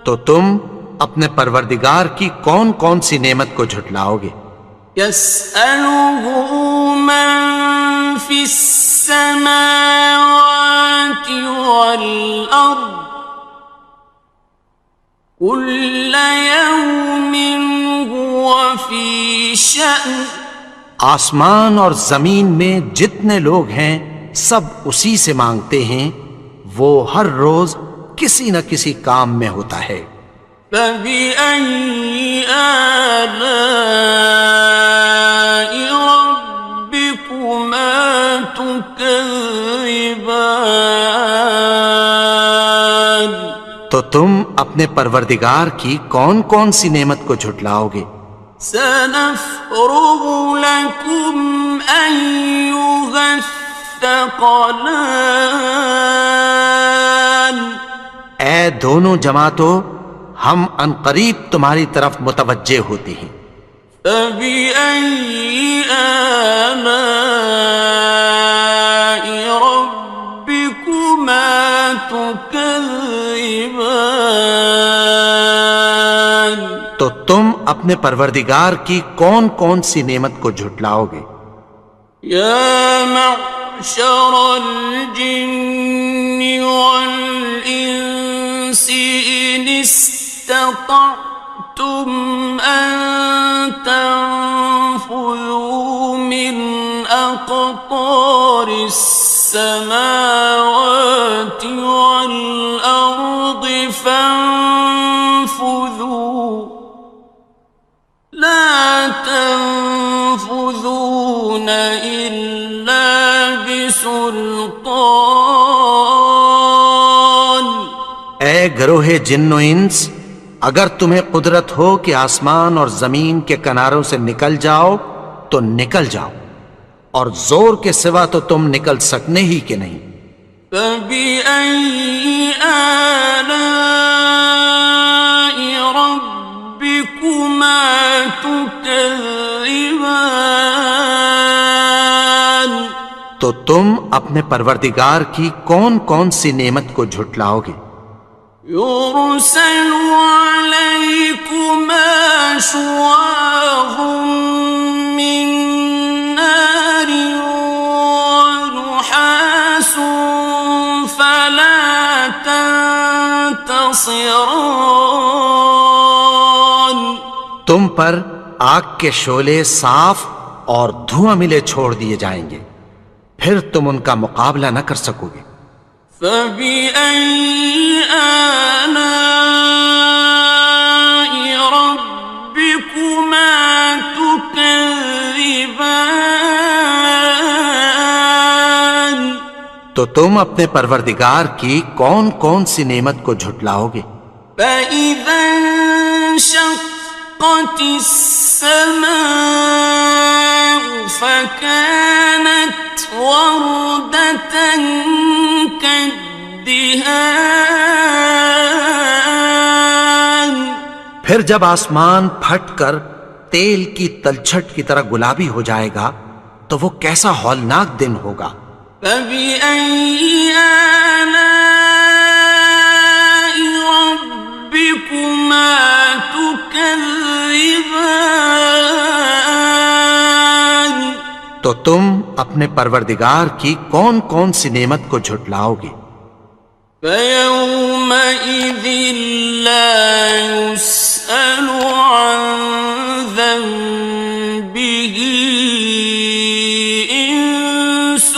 تو تم اپنے پروردگار کی کون کون سی نعمت کو جھٹلاؤ گے؟ يسأله من في السماوات والأرض كل يوم هو في شأن، آسمان اور زمین میں جتنے لوگ ہیں سب اسی سے مانگتے ہیں، وہ ہر روز کسی نہ کسی کام میں ہوتا ہے۔ فبأي آلاء ربكما تكذبان؟ تو تم اپنے پروردگار کی کون کون سی نعمت کو جھٹلاؤ گے؟ سنفرغ لكم أيها الثقلان، اے دونوں جماعتوں، ہم عنقریب تمہاری طرف متوجہ ہوتے ہیں۔ فبأي آلاء ربكما تكذبان؟ تو تم اپنے پروردگار کی کون کون سی نعمت کو جھٹلاؤ گے؟ يا معشر الجن والإنس إن استطعتم أن تنفذوا من أقطار السماوات والأرض فانفذوا، لا تنفذون إلا بسلطان، گروہ جن و انس، اگر تمہیں قدرت ہو کہ آسمان اور زمین کے کناروں سے نکل جاؤ تو نکل جاؤ، اور زور کے سوا تو تم نکل سکنے ہی کہ نہیں۔ فَبِأَيِّ آلَاءِ رَبِّكُمَا تُكَذِّبَانِ، تو تم اپنے پروردگار کی کون کون سی نعمت کو جھٹلاؤ گے؟ يُرْسَلُ عَلَيْكُمَا شُوَاظٌ مِّن نَّارٍ وَنُحَاسٌ فَلَا تَنتَصِرَانِ، تم پر آگ کے شعلے صاف اور دھواں ملے چھوڑ دیے جائیں گے، پھر تم ان کا مقابلہ نہ کر سکو گے۔ فَبِأَيِّ آلَاءِ رَبِّكُمَا تُكَذِّبَانِ، تو تم اپنے پروردگار کی کون کون سی نعمت کو جھٹلاؤ گے؟ فَإِذَا انشَقَّتِ السَّمَاءُ فَكَانَتْ وَرْدَةً كَالدِّهَانِ، پھر جب آسمان پھٹ کر تیل کی تلچھٹ کی طرح گلابی ہو جائے گا تو وہ کیسا ہولناک دن ہوگا۔ فَبِأَيِّ آلَاءِ رَبِّكُمَا تُكَذِّبَانِ، تو تم اپنے پروردگار کی کون کون سی نعمت کو جھٹلاؤ گے؟ فَيَوْمَئِذٍ لَا يُسْأَلُ عَن ذَنبِهِ إِنسٌ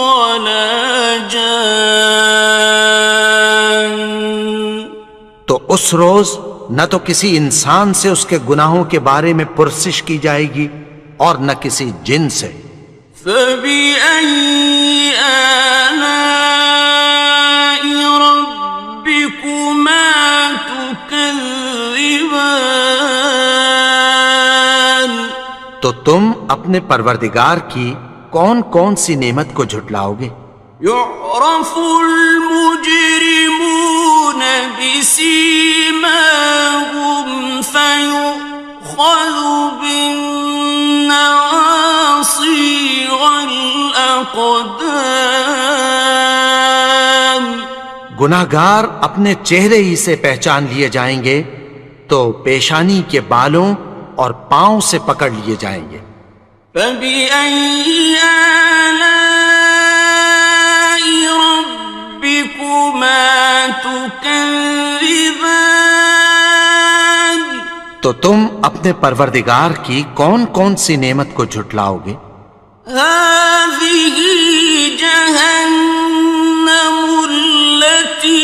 وَلَا جَانٌّ، تو اس روز نہ تو کسی انسان سے اس کے گناہوں کے بارے میں پرسش کی جائے گی اور نہ کسی جن سے۔ فَبِأَيِّ آلَاءِ رَبِّكُمَا تُكَذِّبَانِ، تو تم اپنے پروردگار کی کون کون سی نعمت کو جھٹلاؤ گے؟ يُعْرَفُ الْمُجْرِمُونَ بِسِيمَاهُمْ فَيُؤْخَذُ بِالنَّوَاصِي وَالْأَقْدَامِ، گناہگار اپنے چہرے ہی سے پہچان لیے جائیں گے تو پیشانی کے بالوں اور پاؤں سے پکڑ لیے جائیں گے۔ فَبِأَيِّ آلَاءِ رَبِّكُمَا تُكَذِّبَانِ، تو تم اپنے پروردگار کی کون کون سی نعمت کو جھٹلاؤ گے؟ هَٰذِهِ جَهَنَّمُ الَّتِي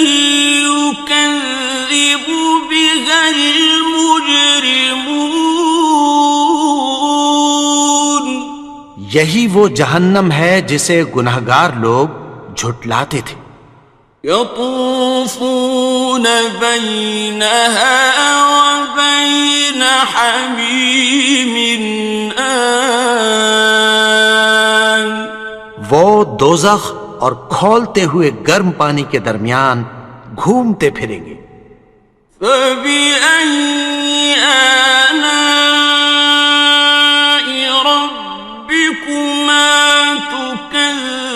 يُكَذِّبُ بِهَا الْمُجْرِمُونَ، یہی وہ جہنم ہے جسے گناہگار لوگ جھٹلاتے تھے۔ يَطُوفُونَ بَيْنَهَا وَبَيْنَ حَمِيمٍ آنٍ، وہ دوزخ اور کھولتے ہوئے گرم پانی کے درمیان گھومتے پھریں گے۔ فَبِأَيِّ آلَاءِ رَبِّكُمَا تُكَذِّبَانِ،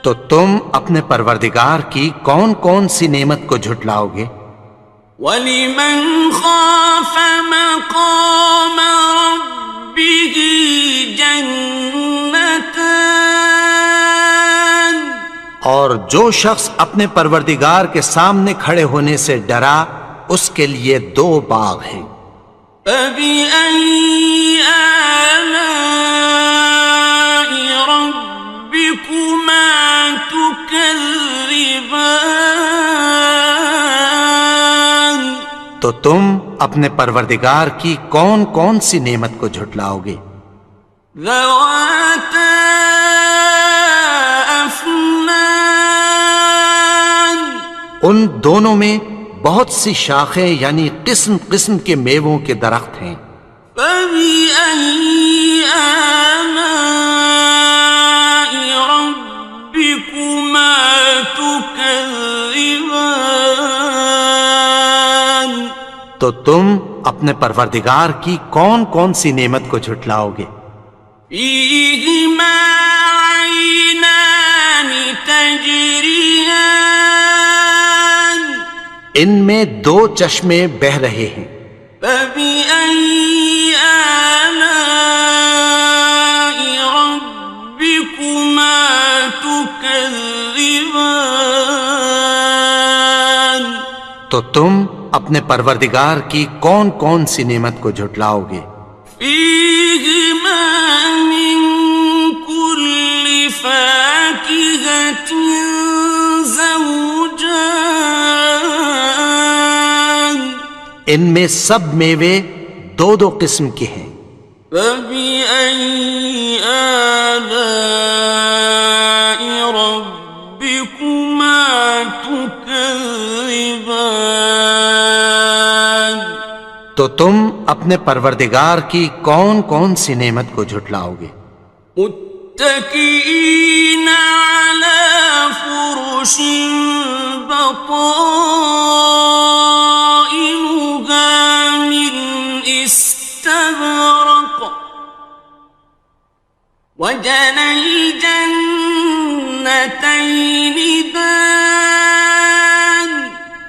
تو تم اپنے پروردگار کی کون کون سی نعمت کو جھٹلاؤ گے؟ وَلِمَنْ خَافَ مَقَامَ رَبِّهِ جَنَّتَانِ، اور جو شخص اپنے پروردگار کے سامنے کھڑے ہونے سے ڈرا اس کے لیے دو باغ ہیں۔ فَبِأَيِّ آلَاءِ رَبِّكُمَا تُكَذِّبَانِ، تو تم اپنے پروردگار کی کون کون سی نعمت کو جھٹلاؤ گے؟ ذَوَاتَا أَفْنَانٍ دونوں میں بہت سی شاخیں یعنی قسم قسم کے میووں کے درخت ہیں۔ فَبِأَيِّ آلَاءِ رَبِّكُمَا تُكَذِّبَانِ تو تم اپنے پروردگار کی کون کون سی نعمت کو جھٹلاؤ گے؟ فِيهِمَا عَيْنَانِ تَجْرِيَانِ ان میں دو چشمے بہہ رہے ہیں۔ فَبِأَيِّ آلَاءِ رَبِّكُمَا تُكَذِّبَانِ تو تم اپنے پروردگار کی کون کون سی نعمت کو جھٹلاؤ گے؟ فِيهِمَا مِن كُلِّ فَاكِهَةٍ زَوْجَانِ ان میں سب میوے دو دو قسم کے ہیں۔ فَبِأَيِّ آلَاءِ رَبِّكُمَا تُكَذِّبَانِ تو تم اپنے پروردگار کی کون کون سی نعمت کو جھٹلاؤ گے؟ متكئين على فرش بطائنها من استبرق وجنى الجنتين دان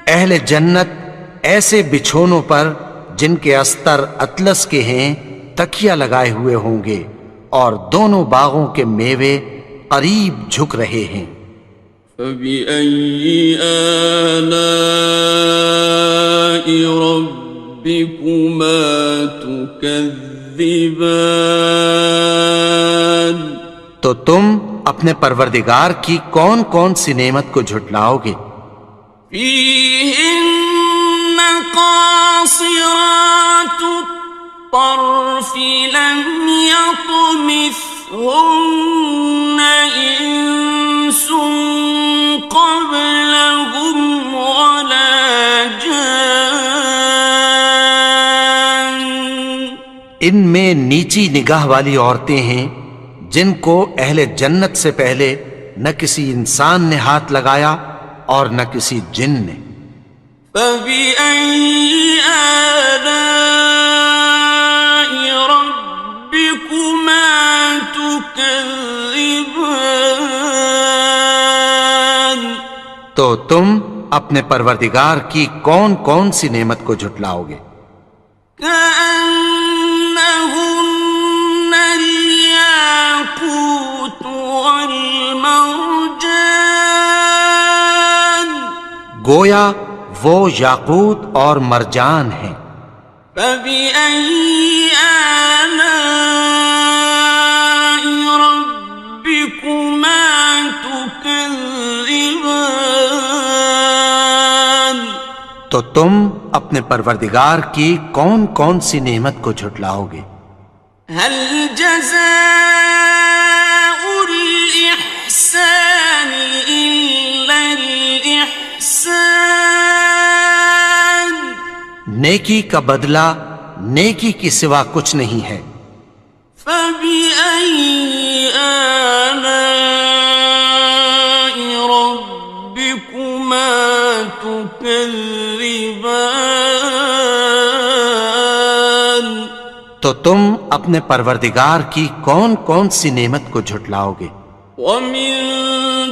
اہل جنت ایسے بچھونوں پر جن کے استر اطلس کے ہیں تکیہ لگائے ہوئے ہوں گے، اور دونوں باغوں کے میوے قریب جھک رہے ہیں۔ فَبِأَيِّ آلَاءِ رَبِّكُمَا تُكَذِّبَانِ تو تم اپنے پروردگار کی کون کون سی نعمت کو جھٹلاؤ گے؟ فِيهِنَّ قَاصِرَاتُ الطَّرْفِ لَمْ يَطْمِثْهُنَّ إِنسٌ قَبْلَهُمْ وَلَا جَانٌّ ان میں نیچی نگاہ والی عورتیں ہیں جن کو اہل جنت سے پہلے نہ کسی انسان نے ہاتھ لگایا اور نہ کسی جن نے۔ فَبِأَيِّ آلَاءِ رَبِّكُمَا تُكَذِّبَانِ تو تم اپنے پروردگار کی کون کون سی نعمت کو جھٹلاؤ گے؟ كَأَنَّهُنَّ الْيَاقُوتُ وَالْمَرْجَانُ گویا وہ یاقوت اور مرجان ہیں۔ فَبِأَيِّ آلَاءِ رَبِّكُمَا تُكَذِّبَانِ تو تم اپنے پروردگار کی کون کون سی نعمت کو جھٹلاؤ گے؟ هَلْ جَزَاءُ الْإِحْسَانِ إِلَّا الْإِحْسَانُ نیکی کا بدلہ نیکی کی سوا کچھ نہیں ہے۔ فَبِأَيِّ آلَاءِ رَبِّكُمَا تُكَذِّبَانِ تو تم اپنے پروردگار کی کون کون سی نعمت کو جھٹلاؤ گے؟ وَمِن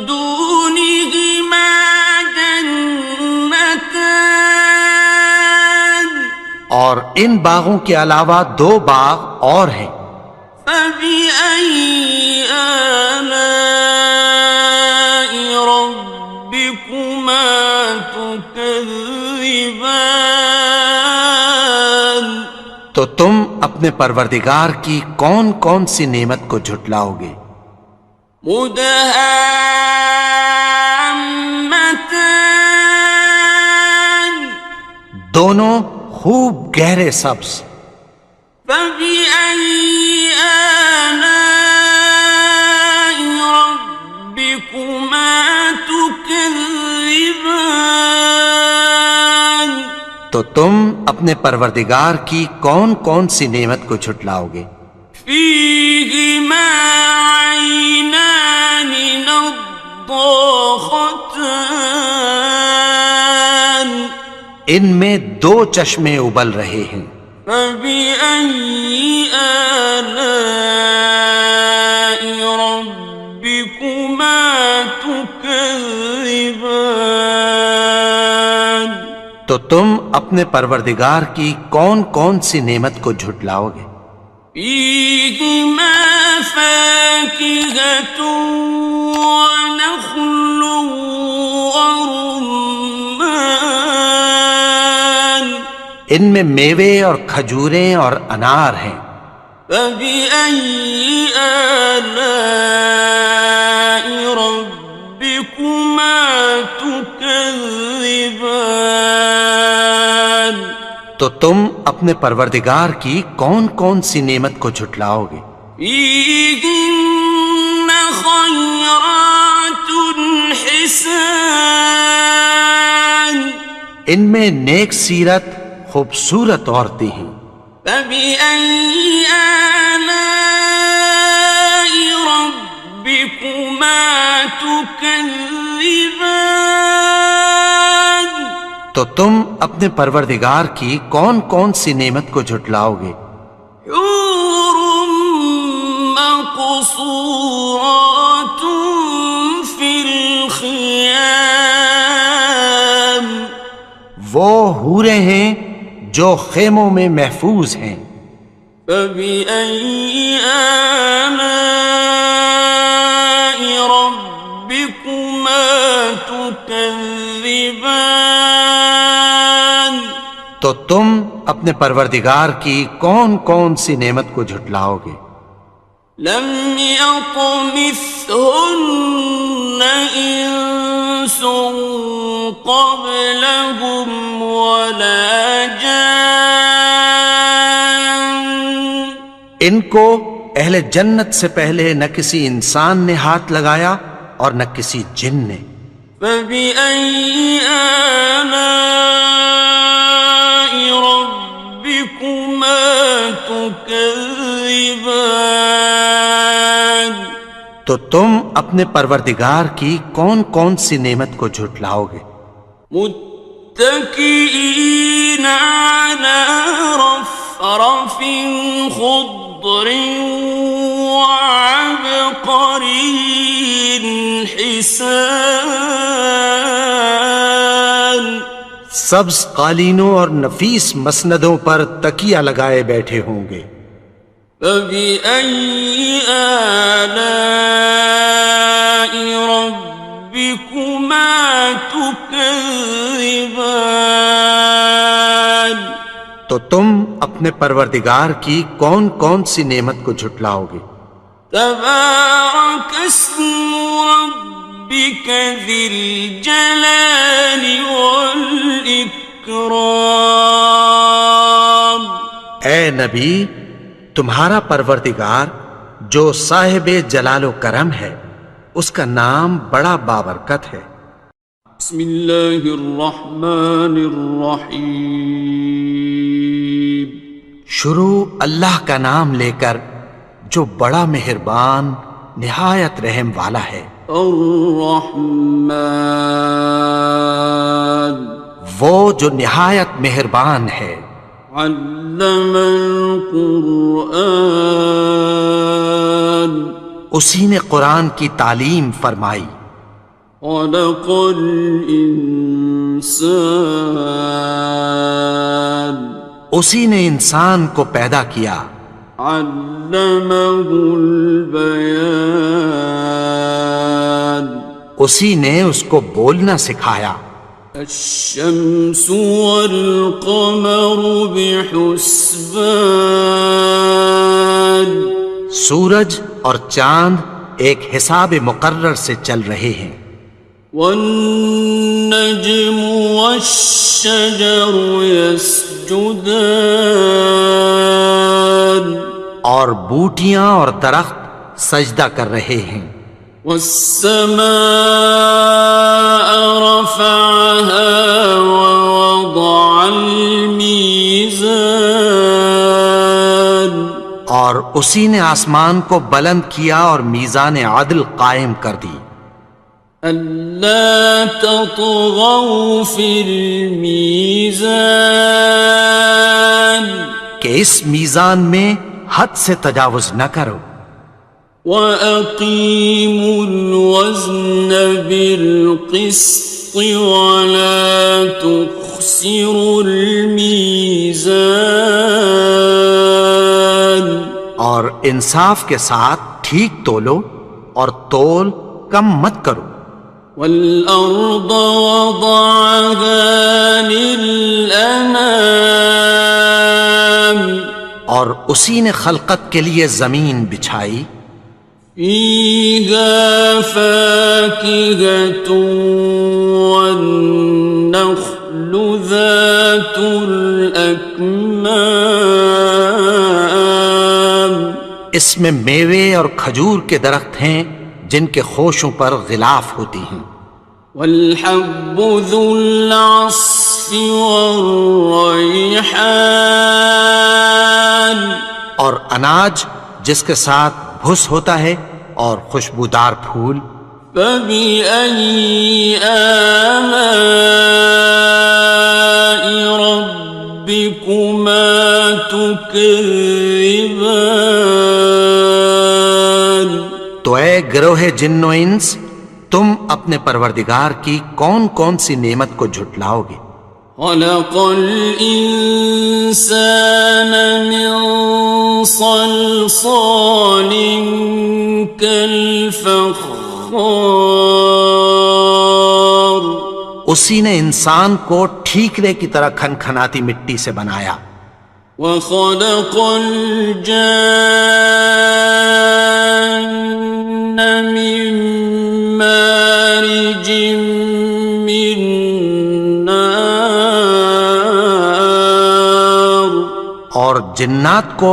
دُونِهِمَا جَنَّتَانِ اور ان باغوں کے علاوہ دو باغ اور ہیں۔ فَبِأَيِّ آلَاءِ رَبِّكُمَا تُكَذِّبَانِ تو تم اپنے پروردگار کی کون کون سی نعمت کو جھٹلاؤ گے؟ مُدْهَامَّتَانِ دونوں خوب گہرے سبز۔ فَبِأَيِّ آلَاءِ رَبِّكُمَا تُكَذِّبَانِ تو تم اپنے پروردگار کی کون کون سی نعمت کو جھٹلاؤ گے؟ فيهما عينان نضاختان ان میں دو چشمے ابل رہے ہیں، فبأي آلاء ربكما تكذبان تو تم اپنے پروردگار کی کون کون سی نعمت کو جھٹلاؤ گے؟ فيهما فاكهة ونخل ورمان ان میں میوے اور کھجوریں اور انار ہیں، فبأي آلاء ربكما تكذبان تو تم اپنے پروردگار کی کون کون سی نعمت کو جھٹلاؤ گے؟ فيهن خيرات حسان ان میں نیک سیرت خوبصورت عورتیں ہیں، فبأي آلاء ربكما تكذبان تو تم اپنے پروردگار کی کون کون سی نعمت کو جھٹلاؤ گے؟ حور مقصورات في الخيام وہ حوریں ہیں جو خیموں میں محفوظ ہیں، فبأي آلاء ربكما تكذبان تو تم اپنے پروردگار کی کون کون سی نعمت کو جھٹلاؤ گے؟ لم يطمثهن إنس قبلهم ولا جان ان کو اہل جنت سے پہلے نہ کسی انسان نے ہاتھ لگایا اور نہ کسی جن نے، فبأي آلاء ربكما تكذبان تو تم اپنے پروردگار کی کون کون سی نعمت کو جھٹلاؤ گے؟ متكئين على رفرف خضر وعبقري حسان سبز قالینوں اور نفیس مسندوں پر تکیہ لگائے بیٹھے ہوں گے، فبأي آلاء ربكما تكذبان تو تم اپنے پروردگار کی کون کون سی نعمت کو جھٹلاؤ گے؟ تبارك اسم ربك ذي الجلال والإكرام اے نبی، تمہارا پروردگار جو صاحب جلال و کرم ہے، اس کا نام بڑا بابرکت ہے۔ بسم الله الرحمن الرحيم شروع اللہ کا نام لے کر جو بڑا مہربان نہایت رحم والا ہے۔ الرحمن وہ جو نہایت مہربان ہے، علم القرآن اسی نے قرآن کی تعلیم فرمائی، خلق الإنسان اسی نے انسان کو پیدا کیا، علمه البيان اسی نے اس کو بولنا سکھایا، الشمس والقمر بحسبان سورج اور چاند ایک حساب مقرر سے چل رہے ہیں، والنجم والشجر يسجدان اور بوٹیاں اور درخت سجدہ کر رہے ہیں، والسماء رفعها ووضع اور اسی نے آسمان کو بلند کیا اور میزان عدل قائم کر دی ألا تطغوا في الميزان کہ اس میزان میں حد سے تجاوز نہ کرو وأقيموا الوزن بالقسط ولا تخسروا الميزان اور انصاف کے ساتھ ٹھیک تولو اور تول کم مت کرو والأرض وضعها للأنام اور اسی نے خلقت کے لیے زمین بچھائی فيها فاكهة والنخل ذات الأكمام اس میں میوے اور کھجور کے درخت ہیں جن کے خوشوں پر غلاف ہوتی ہیں والحب ذو العصف والريحان اور اناج جس کے ساتھ بھس ہوتا ہے اور خوشبودار پھول فبأي آلاء ربكما تكذبان تو اے گروہ جن و انس تم اپنے پروردگار کی کون کون سی نعمت کو جھٹلاؤ گے خلق الإنسان من صلصال كالفخار اسی نے انسان کو ٹھیکرے کی طرح کھنکھناتی مٹی سے بنایا وخلق الجان من مارج من نار اور جنات کو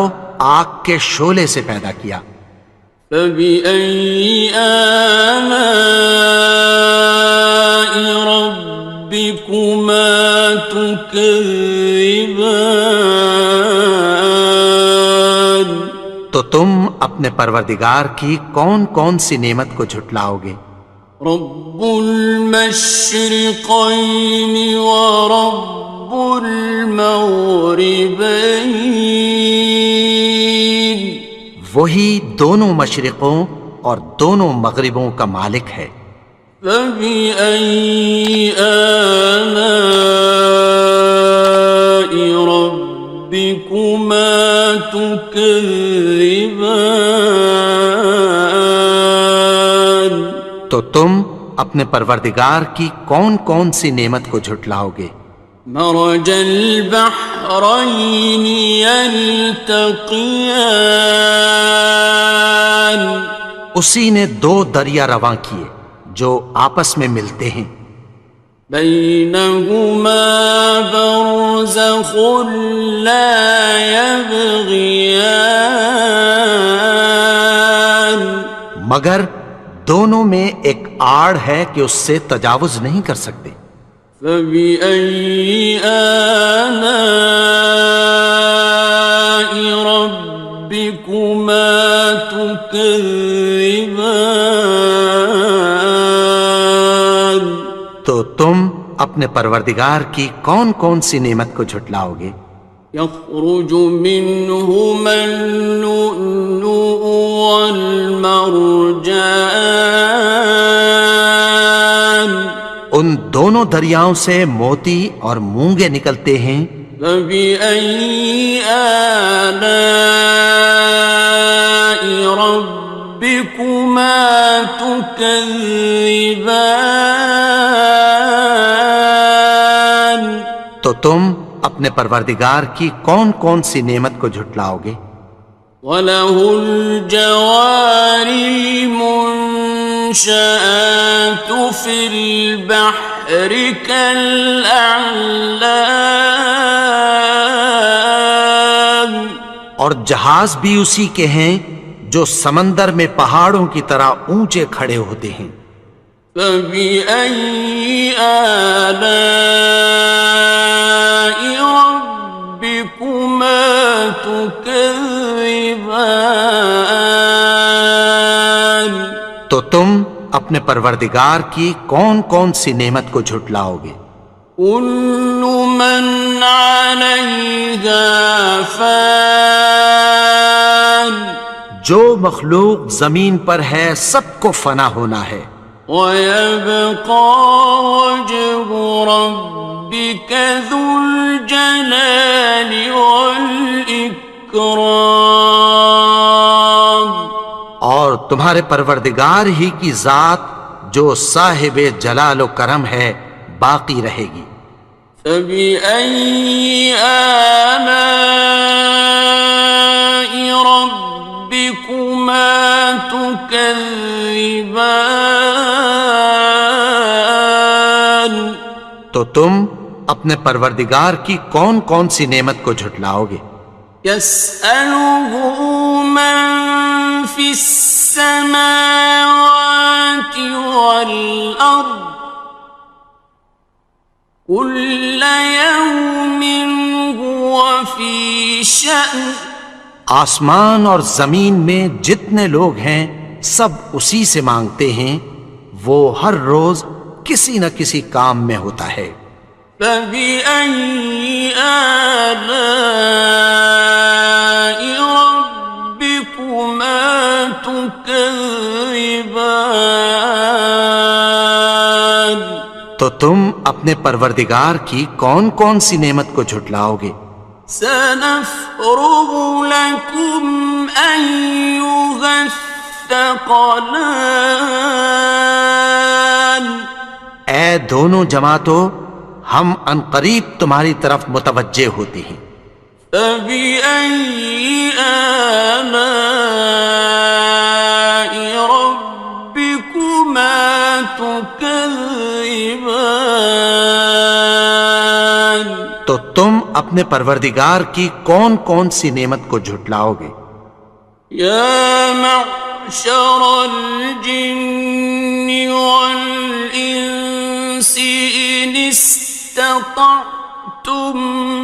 آگ کے شعلے سے پیدا کیا فبأي آلاء ربكما تكذبان تو تم اپنے پروردگار کی کون کون سی نعمت کو جھٹلاؤ گے رب المشرقين ورب المغربين وہی دونوں مشرقوں اور دونوں مغربوں کا مالک ہے فبأي آلاء ربكما تكذبان تو تم اپنے پروردگار کی کون کون سی نعمت کو جھٹلاؤ گے مرج البحرين يلتقيان اسی نے دو دریا رواں کیے جو آپس میں ملتے ہیں بينهما برزخ لا يبغيان مگر دونوں میں ایک آڑ ہے کہ اس سے تجاوز نہیں کر سکتے فبأي آلاء ربكما تكذبان تو تم اپنے پروردگار کی کون کون سی نعمت کو جھٹلاؤ گے يخرج منهما اللؤلؤ والمرجان ان دونوں دریاؤں سے موتی اور مونگے نکلتے ہیں فبأي آلاء ربكما تكذبان تو تم اپنے پروردگار کی کون کون سی نعمت کو جھٹلاؤ گے وَلَهُ الْجَوَارِ الْمُنشَآتُ فِي الْبَحْرِ كَالْأَعْلَامِ اور جہاز بھی اسی کے ہیں جو سمندر میں پہاڑوں کی طرح اونچے کھڑے ہوتے ہیں فَبِأَيِّ آلَاءِ رَبِّكُمَا تُكَذِّبَانِ تو تم اپنے پروردگار کی کون کون سی نعمت کو جھٹلاؤ گے؟ كل من عليها فان جو مخلوق زمین پر ہے سب کو فنا ہونا ہے، ويبقى وجه ربك ذو الجلال والإكرام اور تمہارے پروردگار ہی کی ذات جو صاحب جلال و کرم ہے باقی رہے گی۔ فبأي آلاء ربكما تكذبان تو تم اپنے پروردگار کی کون کون سی نعمت کو جھٹلاؤ گے؟ يسأله من في السماوات والأرض كل يوم هو في شأن آسمان اور زمین میں جتنے لوگ ہیں سب اسی سے مانگتے ہیں، وہ ہر روز کسی نہ کسی کام میں ہوتا ہے۔ فبأي آلاء ربكما تكذبان تو تم اپنے پروردگار کی کون کون سی نعمت کو جھٹلاؤ گے؟ سنفرغ لكم أيها الثقلان اے دونوں جماعتوں، ہم عنقریب تمہاری طرف متوجہ ہوتے ہیں۔ فبأي آلاء ربكما تكذبان تو تم اپنے پروردگار کی کون کون سی نعمت کو جھٹلاؤ گے؟ يا معشر الجن والإنس إن استطعتم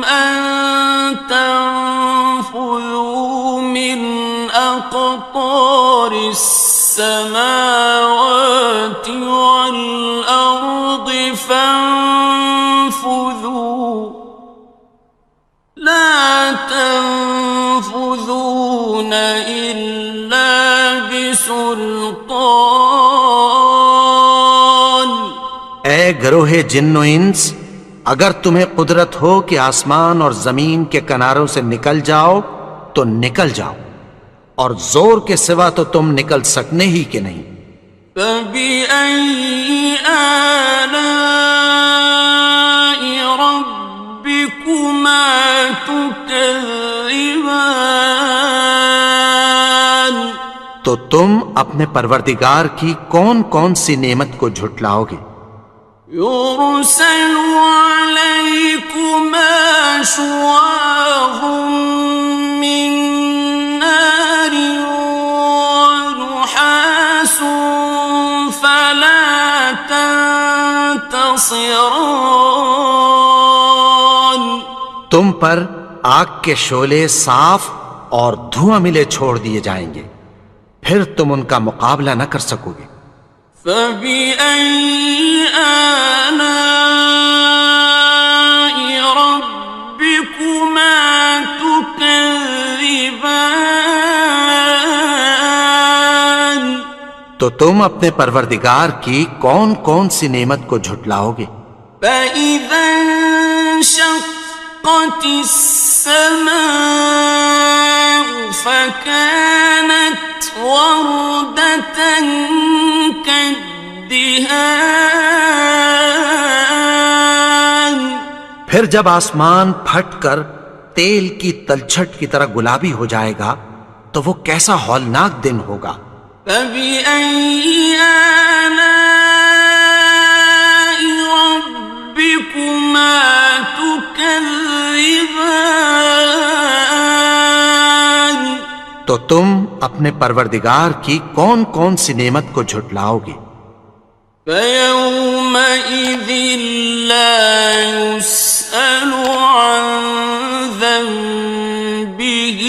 أن تنفذوا من أقطار السماوات والأرض فانفذوا لا تنفذون إلا بسلطان اے گروہ جن و انس، اگر تمہیں قدرت ہو کہ آسمان اور زمین کے کناروں سے نکل جاؤ تو نکل جاؤ، اور زور کے سوا تو تم نکل سکنے ہی کہ نہیں۔ فبأي آلاء ربكما تكذبان تو تم اپنے پروردگار کی کون کون سی نعمت کو جھٹلاؤ گے؟ يرسل عليكما شواظ من نار ونحاس فلا تنتصران تم پر آگ کے شعلے صاف اور دھواں ملے چھوڑ دیے جائیں گے، پھر تم ان کا مقابلہ نہ کر سکو گے۔ فبأي آلاء ربكما تكذبان تو تم اپنے پروردگار کی کون کون سی نعمت کو جھٹلاؤ گے؟ فإذا انشقت السماء فكانت وردة كالدهان پھر جب آسمان پھٹ کر تیل کی تلچھٹ کی طرح گلابی ہو جائے گا تو وہ کیسا ہولناک دن ہوگا۔ فبأي آلاء ربكما تكذبان تو تم اپنے پروردگار کی کون کون سی نعمت کو جھٹلاؤ گے؟ فيومئذ لا يسأل عن ذنبه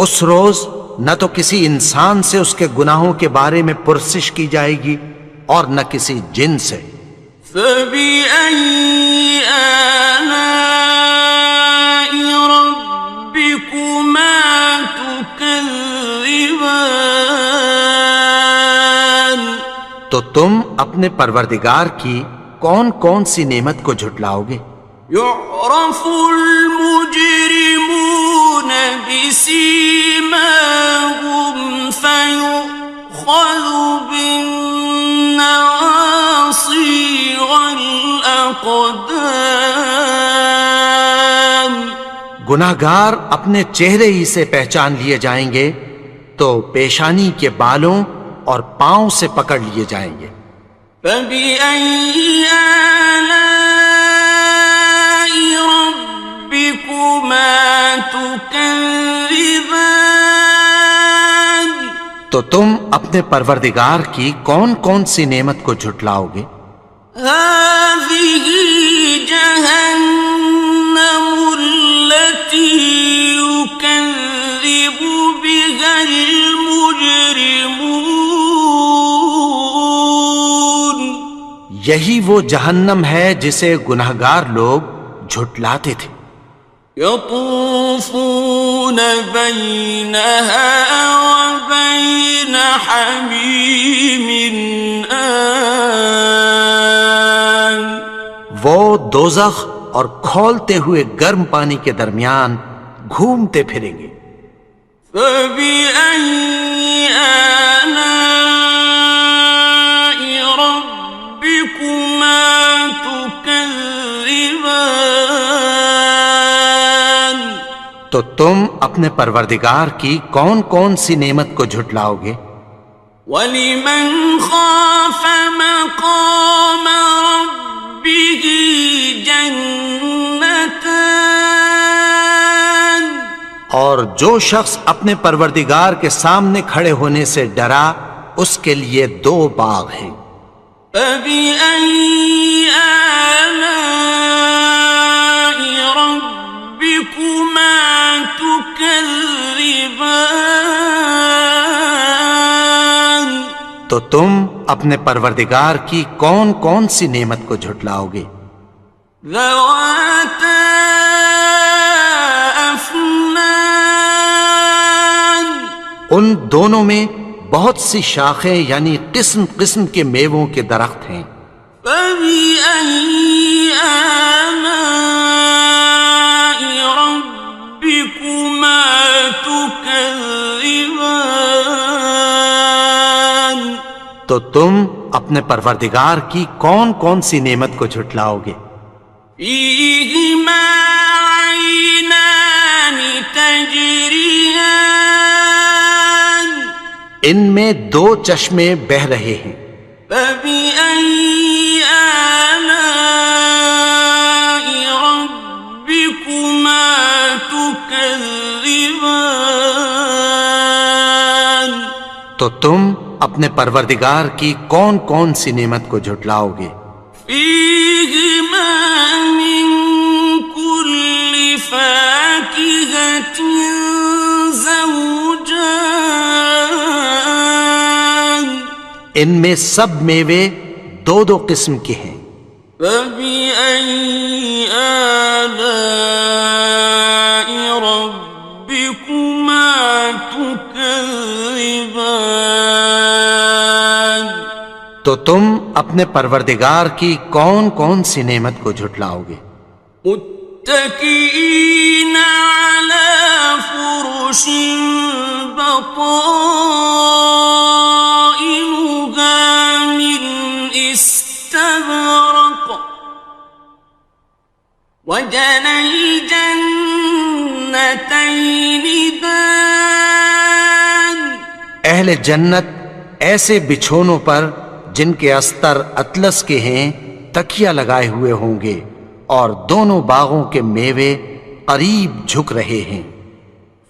اس روز نہ تو کسی انسان سے اس کے گناہوں کے بارے میں پرسش کی جائے گی اور نہ کسی جن سے۔ فَبِأَيِّ آلَاءِ رَبِّكُمَا تُكَذِّبَانِ، تو تم اپنے پروردگار کی کون کون سی نعمت کو جھٹلاؤ گے؟ يُعْرَفُ الْمُجْرِمُونَ بِسِيمَاهُمْ فَيُؤْخَذُ بِالنَّوَاصِي وَالْأَقْدَامِ، گناہگار اپنے چہرے ہی سے پہچان لیے جائیں گے تو پیشانی کے بالوں اور پاؤں سے پکڑ لیے جائیں گے۔ فَبِأَيِّ آلَاءِ رَبِّكُمَا تُكَذِّبَانِ، تو تم اپنے پروردگار کی کون کون سی نعمت کو جھٹلاؤ گے؟ هَٰذِهِ جَهَنَّمُ الَّتِي يُكَذِّبُ بِهَا الْمُجْرِمُونَ، یہی وہ جہنم ہے جسے گناہگار لوگ جھٹلاتے تھے۔ يطوفون بينها وبين حميم آن، وہ دوزخ اور کھولتے ہوئے گرم پانی کے درمیان گھومتے پھریں گے۔ فبأي آلاء ربكما تكذبان، تو تم اپنے پروردگار کی کون کون سی نعمت کو جھٹلاؤ گے؟ ولمن خاف مقام ربه جنتان، اور جو شخص اپنے پروردگار کے سامنے کھڑے ہونے سے ڈرا اس کے لیے 2 باغ ہیں۔ فبأي آلاء ربكما تكذبان، تو تم اپنے پروردگار کی کون کون سی نعمت کو جھٹلاؤ گے؟ ذواتا افنان، ان دونوں میں بہت سی شاخیں یعنی قسم قسم کے میووں کے درخت ہیں۔ فبأي آلاء ربكما تكذبان، تو تم اپنے پروردگار کی کون کون سی نعمت کو جھٹلاؤ گے؟ فيهما عينان تجريان، ان میں 2 چشمے بہہ رہے ہیں۔ فبأي آلاء ربكما تكذبان، تو تم اپنے پروردگار کی کون کون سی نعمت کو جھٹلاؤ گے؟ فيهما من كل فاكهة زوجان، ان میں سب میوے 2 قسم کے ہیں۔ فبأي آلاء ربكما تكذبان، تو تم اپنے پروردگار کی کون کون سی نعمت کو جھٹلاؤ گے؟ متكئين على فرش بطائنها من استبرق، وجنى الجنتين دان، اہل جنت ایسے بچھونوں پر جن کے استر اطلس کے ہیں تکیہ لگائے ہوئے ہوں گے اور دونوں باغوں کے میوے قریب جھک رہے ہیں۔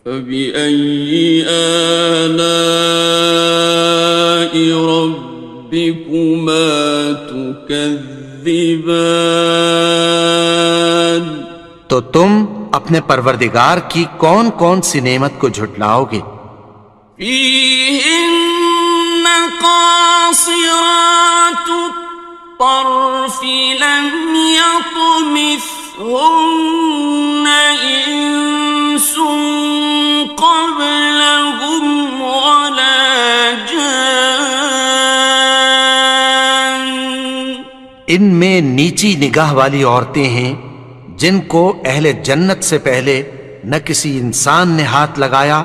فبأي آلاء ربكما تكذبان، تو تم اپنے پروردگار کی کون کون سی نعمت کو جھٹلاؤ گے؟ فيهن قاصرات الطرف لم يطمثهن إنس قبلهم ولا جان. ان میں نیچی نگاہ والی عورتیں ہیں جن کو اہل جنت سے پہلے نہ کسی انسان نے ہاتھ لگایا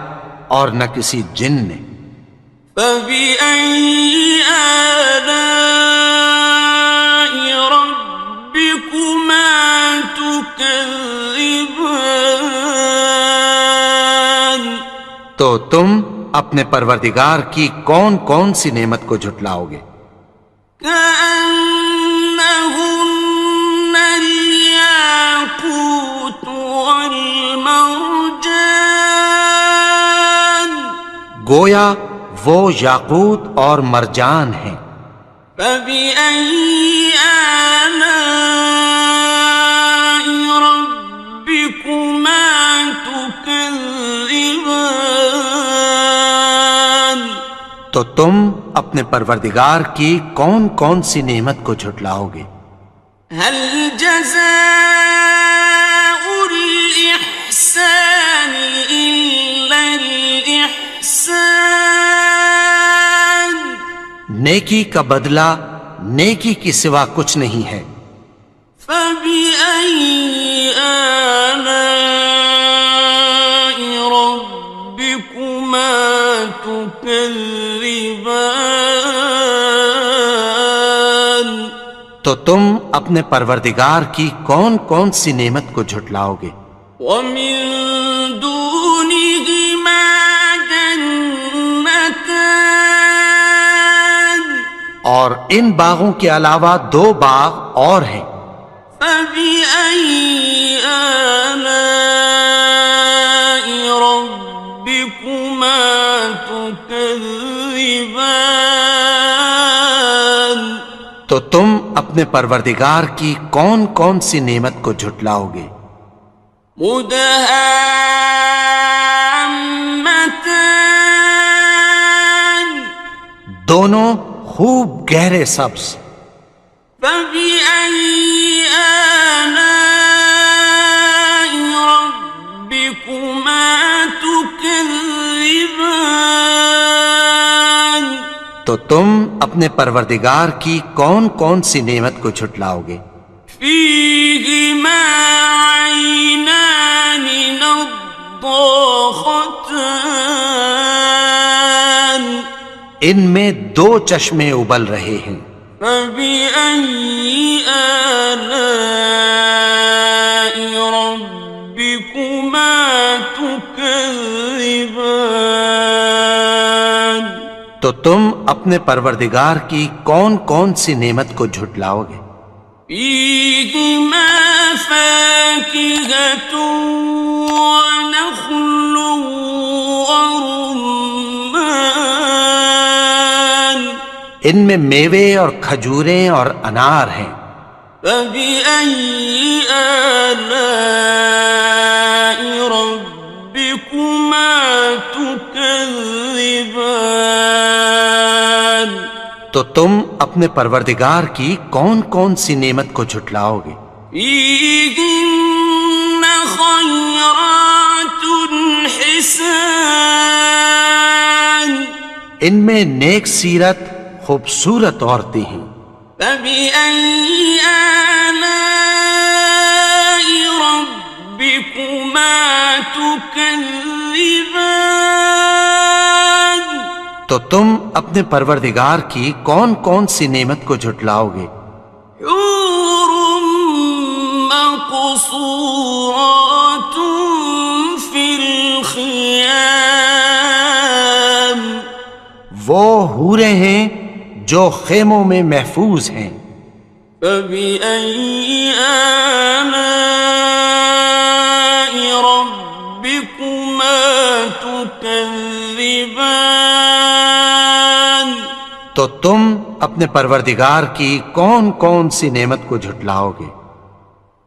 اور نہ کسی جن نے. فبأي آلاء ربكما تكذبان. تو تم اپنے پروردگار کی کون کون سی نعمت کو جھٹلاؤ گے؟ كأنهن الياقوت والمرجان. گویا وہ یاقوت اور مرجان ہیں. فبأي آلاء ربكما تكذبان. تو تم اپنے پروردگار کی کون کون سی نعمت کو جھٹلاؤ گے؟ هل جزاء الإحسان إلا الإحسان. نیکی کا بدلہ نیکی کی سوا کچھ نہیں ہے. فبأي آلاء ربكما تكذبان. تو تم اپنے پروردگار کی کون کون سی نعمت کو جھٹلاؤ گے؟ ومن دونهما جنتان. اور ان باغوں کے علاوہ دو باغ اور ہیں. فبأي آلاء ربكما تكذبان. تو تم اپنے پروردگار کی کون کون سی نعمت کو جھٹلاؤ گے؟ مدهامتان. دونوں خوب گہرے سبز. فبأي آلاء ربكما تكذبان. تو تم اپنے پروردگار کی کون کون سی نعمت کو جھٹلاؤ گے؟ فيهما عينان نضاختان. ان میں دو چشمے ابل رہے ہیں. فبأي آلاء ربكما تكذبان. تو تم اپنے پروردگار کی کون کون سی نعمت کو جھٹلاؤ گے؟ فيهما فاكهة ونخل ورمان. ان میں میوے اور کھجوریں اور انار ہیں. فبأي آلاء ربكما تكذبان. تو تم اپنے پروردگار کی کون کون سی نعمت کو جھٹلاؤ گے؟ فيهن خيرات حسان. ان میں نیک سیرت خوبصورت عورتیں ہیں. فبأي آلاء ربكما تكذبان. تو تم اپنے پروردگار کی کون کون سی نعمت کو جھٹلاؤ گے؟ حور مقصورات في الخيام. وہ حوریں ہیں جو خیموں میں محفوظ ہیں. فبأي آلاء ربكما تكذبان. تو تم اپنے پروردگار کی کون کون سی نعمت کو جھٹلاؤ گے؟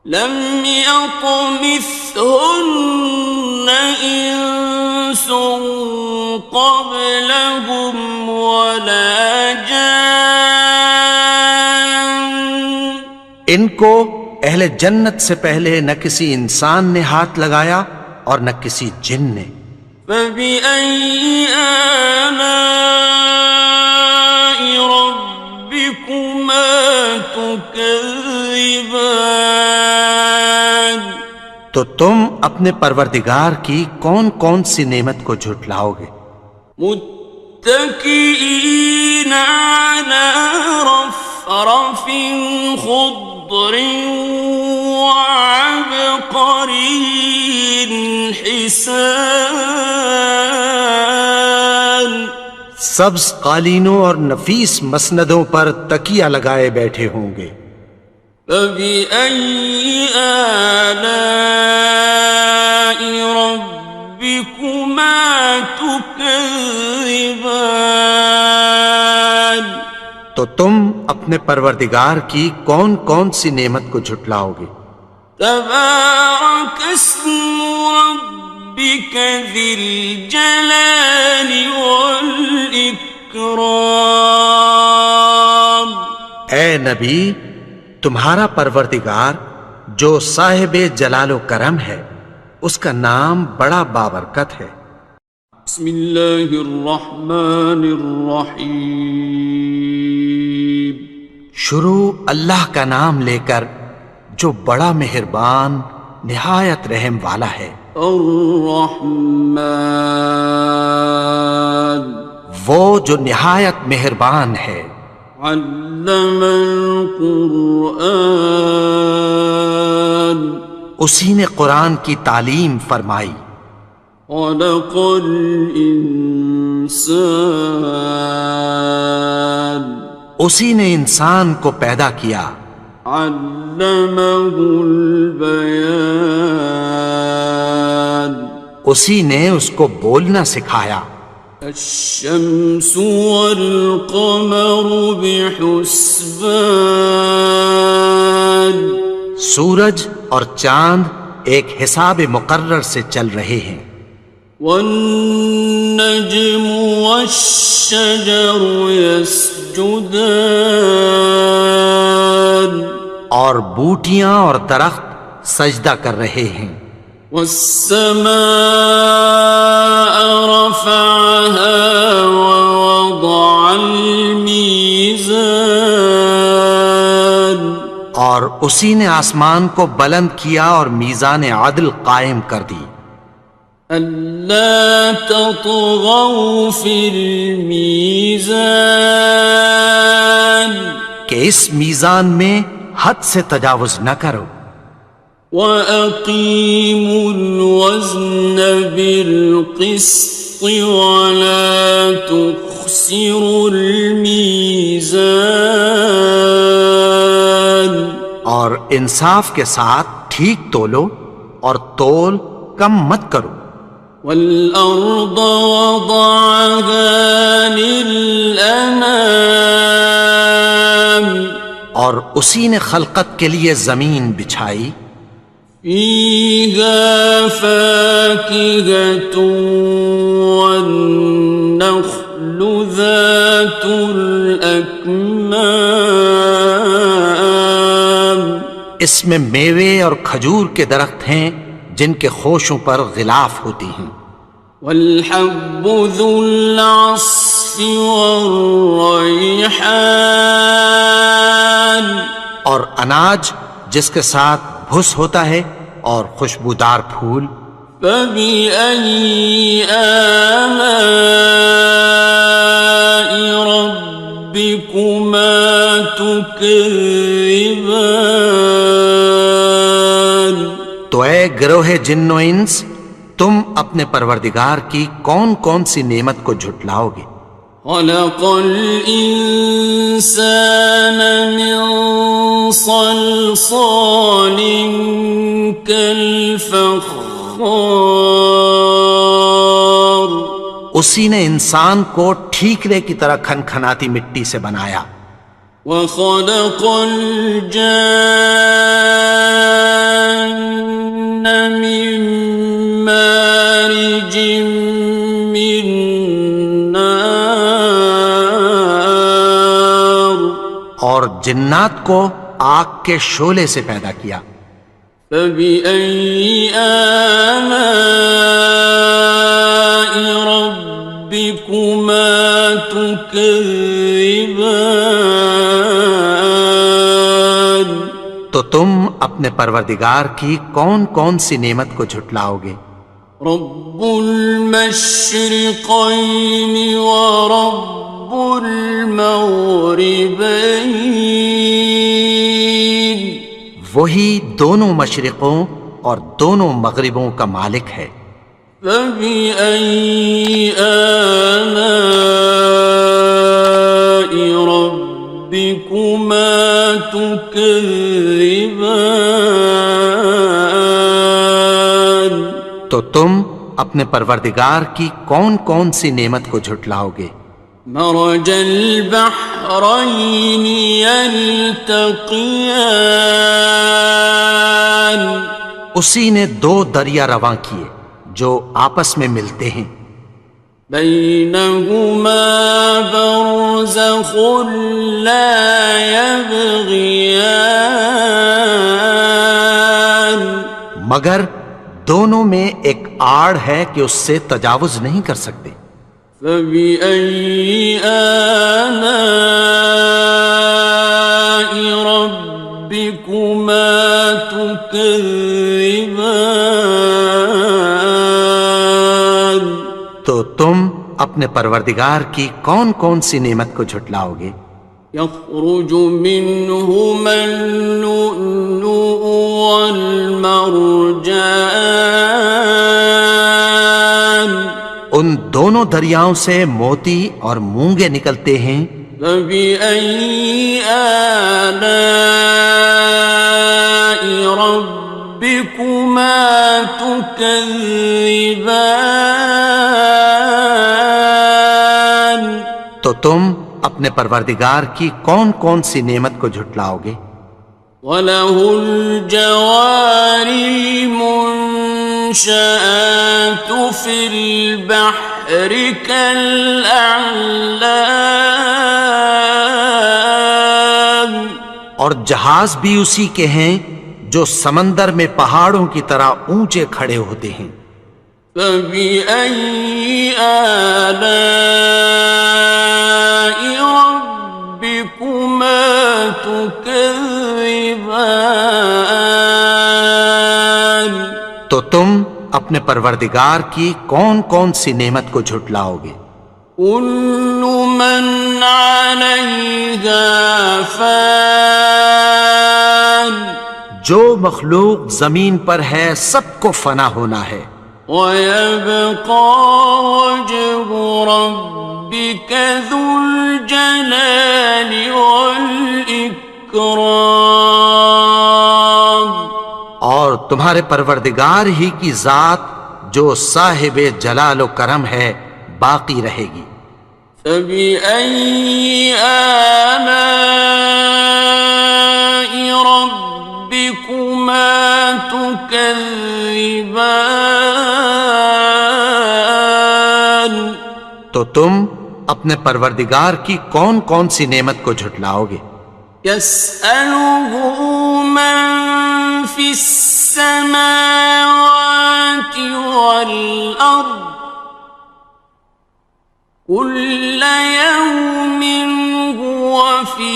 لم يطمثهن إنس قبلهم ولا جان ان کو اہل جنت سے پہلے نہ کسی انسان نے ہاتھ لگایا اور نہ کسی جن نے. فبأي آلاء ربكما تكذبان تو تم اپنے پروردگار کی کون کون سی نعمت کو جھٹلاؤ گے؟ متكئين على رفرف خضر وعبقري حسان سبز قالینوں اور نفیس مسندوں پر تکیہ لگائے بیٹھے ہوں گے. فبأي آلاء ربكما تكذبان تو تم اپنے پروردگار کی کون کون سی نعمت کو جھٹلاؤ گے؟ تبارك اسم ربك ذي الجلال والإكرام. اے نبی، تمہارا پروردگار جو صاحب جلال و کرم ہے اس کا نام بڑا بابرکت ہے. بسم اللہ الرحمن الرحیم. شروع اللہ کا نام لے کر جو بڑا مہربان نہایت رحم والا ہے. الرحمن وہ جو نہایت مہربان ہے. علم القرآن اسی نے قرآن کی تعلیم فرمائی. خلق الانسان اسی نے انسان کو پیدا کیا. علمہ البیان اسی نے اس کو بولنا سکھایا. الشمس والقمر بحسبان سورج اور چاند ایک حساب مقرر سے چل رہے ہیں. والنجم والشجر يسجدان اور بوٹیاں اور درخت سجدہ کر رہے ہیں. والسماء رفعها ووضع الميزان اور اسی نے آسمان کو بلند کیا اور میزان عدل قائم کر دی. ألا تطغوا في الميزان کہ اس میزان میں حد سے تجاوز نہ کرو. وَأَقِيمُوا الْوَزْنَ بِالْقِسْطِ وَلَا تُخْسِرُوا الْمِيزَانَ اور انصاف کے ساتھ ٹھیک تولو اور تول کم مت کرو. وَالْأَرْضَ وَضَعَهَا لِلْأَنَامِ اور اسی نے خلقت کے لیے زمین بچھائی. فِيهَا فَاكِهَةٌ وَالنَّخْلُ ذَاتُ الْأَكْمَامِ اس میں میوے اور کھجور کے درخت ہیں جن کے خوشوں پر غلاف ہوتی ہیں. وَالْحَبُّ ذُو الْعَصْفِ وَالرَّيْحَانِ اور اناج جس کے ساتھ بھس ہوتا ہے اور خوشبودار پھول. فَبِأَيِّ آلَاءِ رَبِّكُمَا تُكَذِّبَانِ تو اے گروہ جن و انس، تم اپنے پروردگار کی کون کون سی نعمت کو جھٹلاؤ گے؟ خلق الإنسان من صلصال كالفخار اسی نے انسان کو ٹھیکرے کی طرح کھنکھناتی مٹی سے بنایا. وخلق الجن من مارج من نار اور جنات کو آگ کے شعلے سے پیدا کیا. فبأي آلاء ربكما تكذبان تو تم اپنے پروردگار کی کون کون سی نعمت کو جھٹلاؤ گے؟ رب المشرقين ورب المغربين وہی دونوں مشرقوں اور دونوں مغربوں کا مالک ہے. فبأي آلاء ربكما تكذبان تو تم اپنے پروردگار کی کون کون سی نعمت کو جھٹلاؤ گے؟ مرج البحرين يلتقيان اسی نے دو دریا رواں کیے جو آپس میں ملتے ہیں. بينهما برزخ لا يبغيان مگر دونوں میں ایک آڑ ہے کہ اس سے تجاوز نہیں کر سکتے. فبأي آلاء ربكما تكذبان تو تم اپنے پروردگار کی کون کون سی نعمت کو جھٹلاؤ گے؟ يخرج منهما اللؤلؤ والمرجان ان دونوں دریاؤں سے موتی اور مونگے نکلتے ہیں. فبأي آلاء ربكما تكذبان تو تم اپنے پروردگار کی کون کون سی نعمت کو جھٹلاؤ گے؟ وَلَهُ الْجَوَارِ الْمُنشَآتُ فِي الْبَحْرِ كَالْأَعْلَامِ اور جہاز بھی اسی کے ہیں جو سمندر میں پہاڑوں کی طرح اونچے کھڑے ہوتے ہیں. فَبِأَيِّ آلَاءِ رَبِّكُمَا تُكَذِّبَانِ تو تم اپنے پروردگار کی کون کون سی نعمت کو جھٹلاؤ گے؟ كُلُّ مَنْ عَلَيْهَا فَانٍ جو مخلوق زمین پر ہے سب کو فنا ہونا ہے. وَيَبْقَى وَجْهُ رَبِّكَ ذُو الْجَلَالِ وَالْإِكْرَامِ اور تمہارے پروردگار ہی کی ذات جو صاحب جلال و کرم ہے باقی رہے گی. فَبِأَيِّ آلَاءِ رَبِّكُمَا تُكَذِّبَانِ تو تم اپنے پروردگار کی کون کون سی نعمت کو جھٹلاؤ گے؟ يَسْأَلُهُ مَن فِي السَّمَاوَاتِ وَالْأَرْضِ كُلَّ يَوْمٍ هُوَ فِي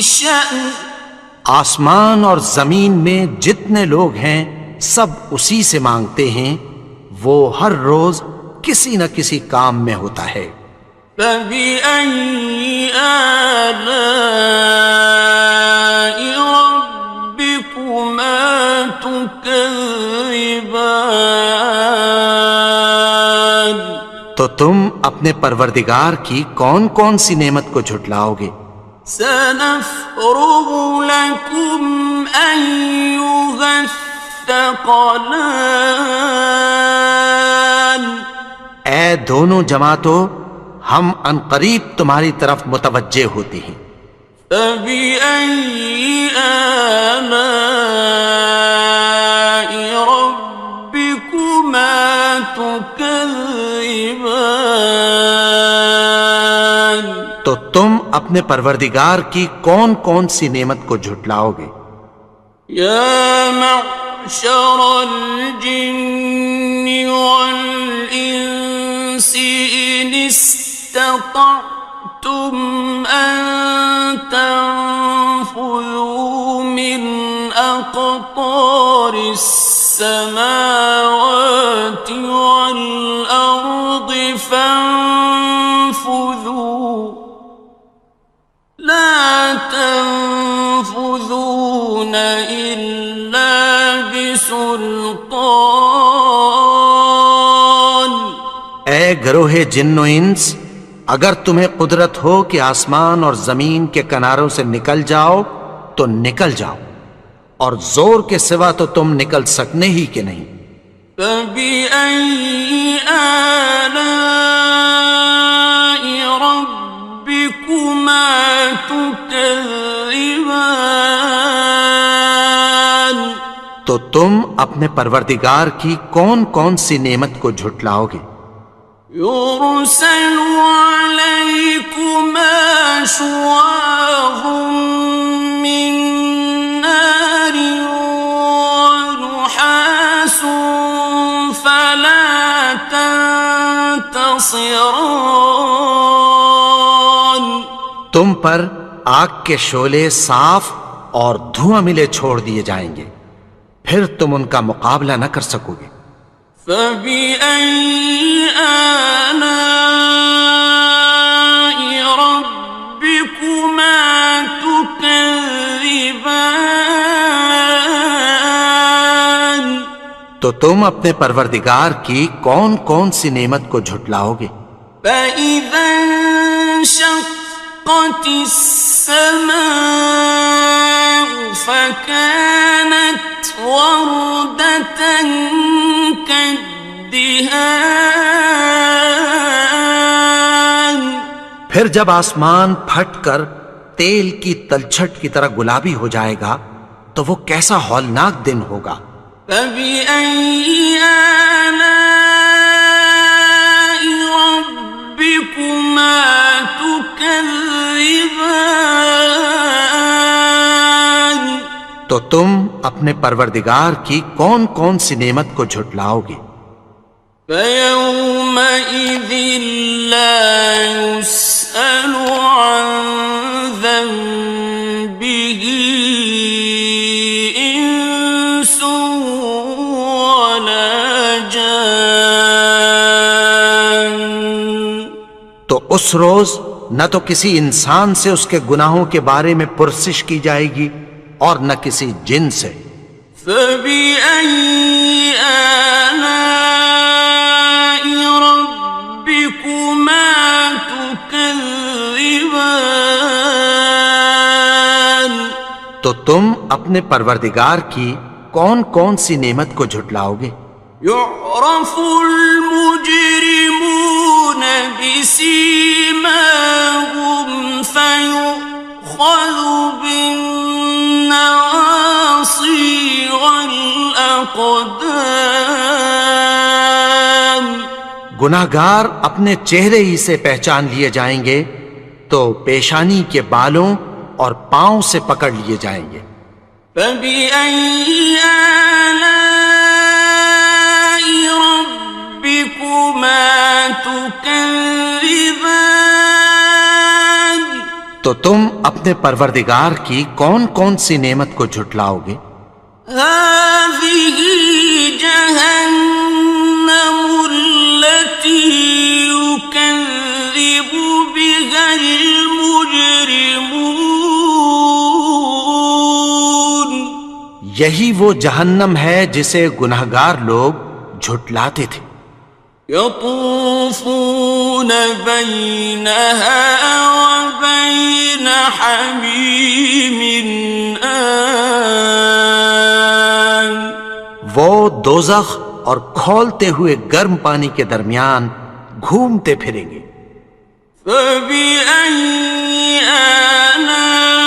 شَأْنٍ آسمان اور زمین میں جتنے لوگ ہیں سب اسی سے مانگتے ہیں، وہ ہر روز کسی نہ کسی کام میں ہوتا ہے. فَبِأَيِّ آلَاءِ رَبِّكُمَا تُكَذِّبَانِ تو تم اپنے پروردگار کی کون کون سی نعمت کو جھٹلاؤ گے؟ سَنَفْرُغُ لَكُمْ أَيُّهَ الثَّقَلَانِ اے دونوں جماعتوں، ہم عنقریب تمہاری طرف متوجہ ہوتے ہیں. فبأي آلاء ربكما تكذبان؟ تو تم اپنے پروردگار کی کون کون سی نعمت کو جھٹلاؤ گے؟ یا معشر الجن والانس ان استطعتم ان تنفذوا من اقطار السماوات والارض فانفذوا لا تنفذون إلا بسلطان۔ اے گروہ جن و انس، اگر تمہیں قدرت ہو کہ آسمان اور زمین کے کناروں سے نکل جاؤ تو نکل جاؤ، اور زور کے سوا تو تم نکل سکنے ہی کہ نہیں۔ فَبِأَيِّ آلَاءِ رَبِّكُمَا تُكَذِّبَانِ؟ تو تم اپنے پروردگار کی کون کون سی نعمت کو جھٹلاؤ گے؟ يُرْسَلُ عَلَيْكُمَا شُوَاظٌ مِّن نَّارٍ وَنُحَاسٌ فَلَا تَنتَصِرَانِ؟ تم پر آگ کے شعلے صاف اور دھواں ملے چھوڑ دیے جائیں گے، پھر تم ان کا مقابلہ نہ کر سکو گے۔ فَبِأَيِّ آلَاءِ رَبِّكُمَا تُكَذِّبَانِ؟ تو تم اپنے پروردگار کی کون کون سی نعمت کو جھٹلاؤ گے؟ فَإِذَا انشَقَّتِ السَّمَاءُ فَكَانَتْ وَرْدَةً كَالدِّهَانِ؟ پھر جب آسمان پھٹ کر تیل کی تلچھٹ کی طرح گلابی ہو جائے گا تو وہ کیسا ہولناک دن ہوگا۔ فَبِأَيِّ آلَاءِ رَبِّكُمَا تُكَذِّبَانِ؟ تو تم اپنے پروردگار کی کون کون سی نعمت کو جھٹلاؤ گے؟ فَيَوْمَئِذٍ لَا يُسْأَلُ عَنْ ذَنبِهِ إِنسٌ وَلَا جَانٌ۔ تو اس روز نہ تو کسی انسان سے اس کے گناہوں کے بارے میں پرسش کی جائے گی اور نہ کسی جن سے۔ فَبِأَيِّ آلَاءِ رَبِّكُمَا تُكَذِّبَانِ؟ تو تم اپنے پروردگار کی کون کون سی نعمت کو جھٹلاؤ گے؟ يُعْرَفُ الْمُجْرِمُونَ بِسِيمَاهُمْ فَيُؤْخَذُ بِالنَّوَاصِي وَالْأَقْدَامِ۔ گناہگار اپنے چہرے ہی سے پہچان لیے جائیں گے تو پیشانی کے بالوں اور پاؤں سے پکڑ لیے جائیں گے۔ فَبِأَيِّ آلَاءِ رَبِّكُمَا تُكَذِّبَانِ؟ تو تم اپنے پروردگار کی کون کون سی نعمت کو جھٹلاؤ گے؟ هَٰذِهِ جَهَنَّمُ الَّتِي يُكَذِّبُ بِهَا الْمُجْرِمُونَ۔ یہی وہ جہنم ہے جسے گناہگار لوگ جھٹلاتے تھے۔ يَطُوفُونَ بَيْنَهَا وَبَيْنَ حَمِيمٍ آنٍ۔ وہ دوزخ اور کھولتے ہوئے گرم پانی کے درمیان گھومتے پھریں گے۔ فَبِأَيِّ آلَاءِ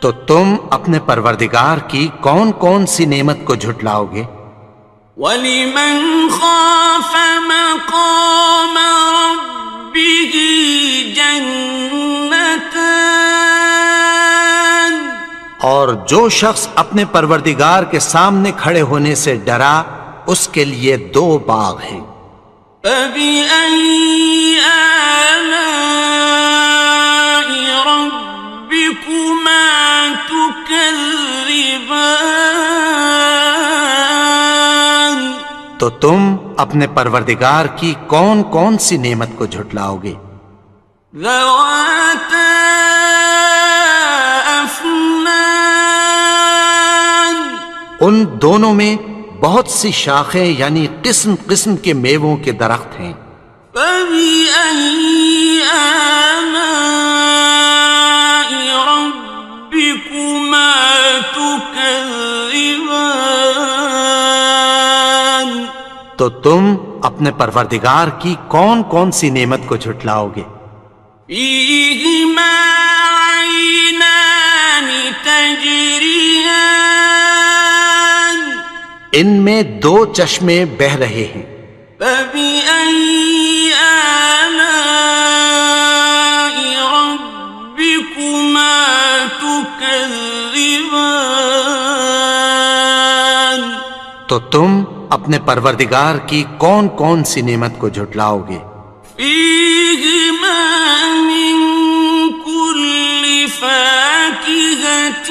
تو تم اپنے پروردگار کی کون کون سی نعمت کو جھٹلاؤ گے؟ وَلِمَنْ خَافَ مَقَامَ رَبِّهِ جَنَّتَانِ اور جو شخص اپنے پروردگار کے سامنے کھڑے ہونے سے ڈرا اس کے لیے 2 باغ ہیں۔ فَبِأَيِّ آلَاءِ رَبِّكُمَا تُكَذِّبَانِ تو تم اپنے پروردگار کی کون کون سی نعمت کو جھٹلاؤ گے؟ ذَوَاتَا أَفْنَانٍ ان دونوں میں بہت سی شاخیں یعنی قسم قسم کے میووں کے درخت ہیں۔ فَبِأَيِّ آلَاءِ رَبِّكُمَا تُكَذِّبَانِ تو تم اپنے پروردگار کی کون کون سی نعمت کو جھٹلاؤ گے؟ فِيهِمَا عَيْنَانِ تَجْرِيَانِ ان میں 2 چشمے بہ رہے ہیں۔ فَبِأَيِّ آلَاءِ رَبِّكُمَا تُكَذِّبَانِ تو تم اپنے پروردگار کی کون کون سی نعمت کو جھٹلاؤ گے؟ فِيهِمَا مِن كُلِّ فَاكِهَةٍ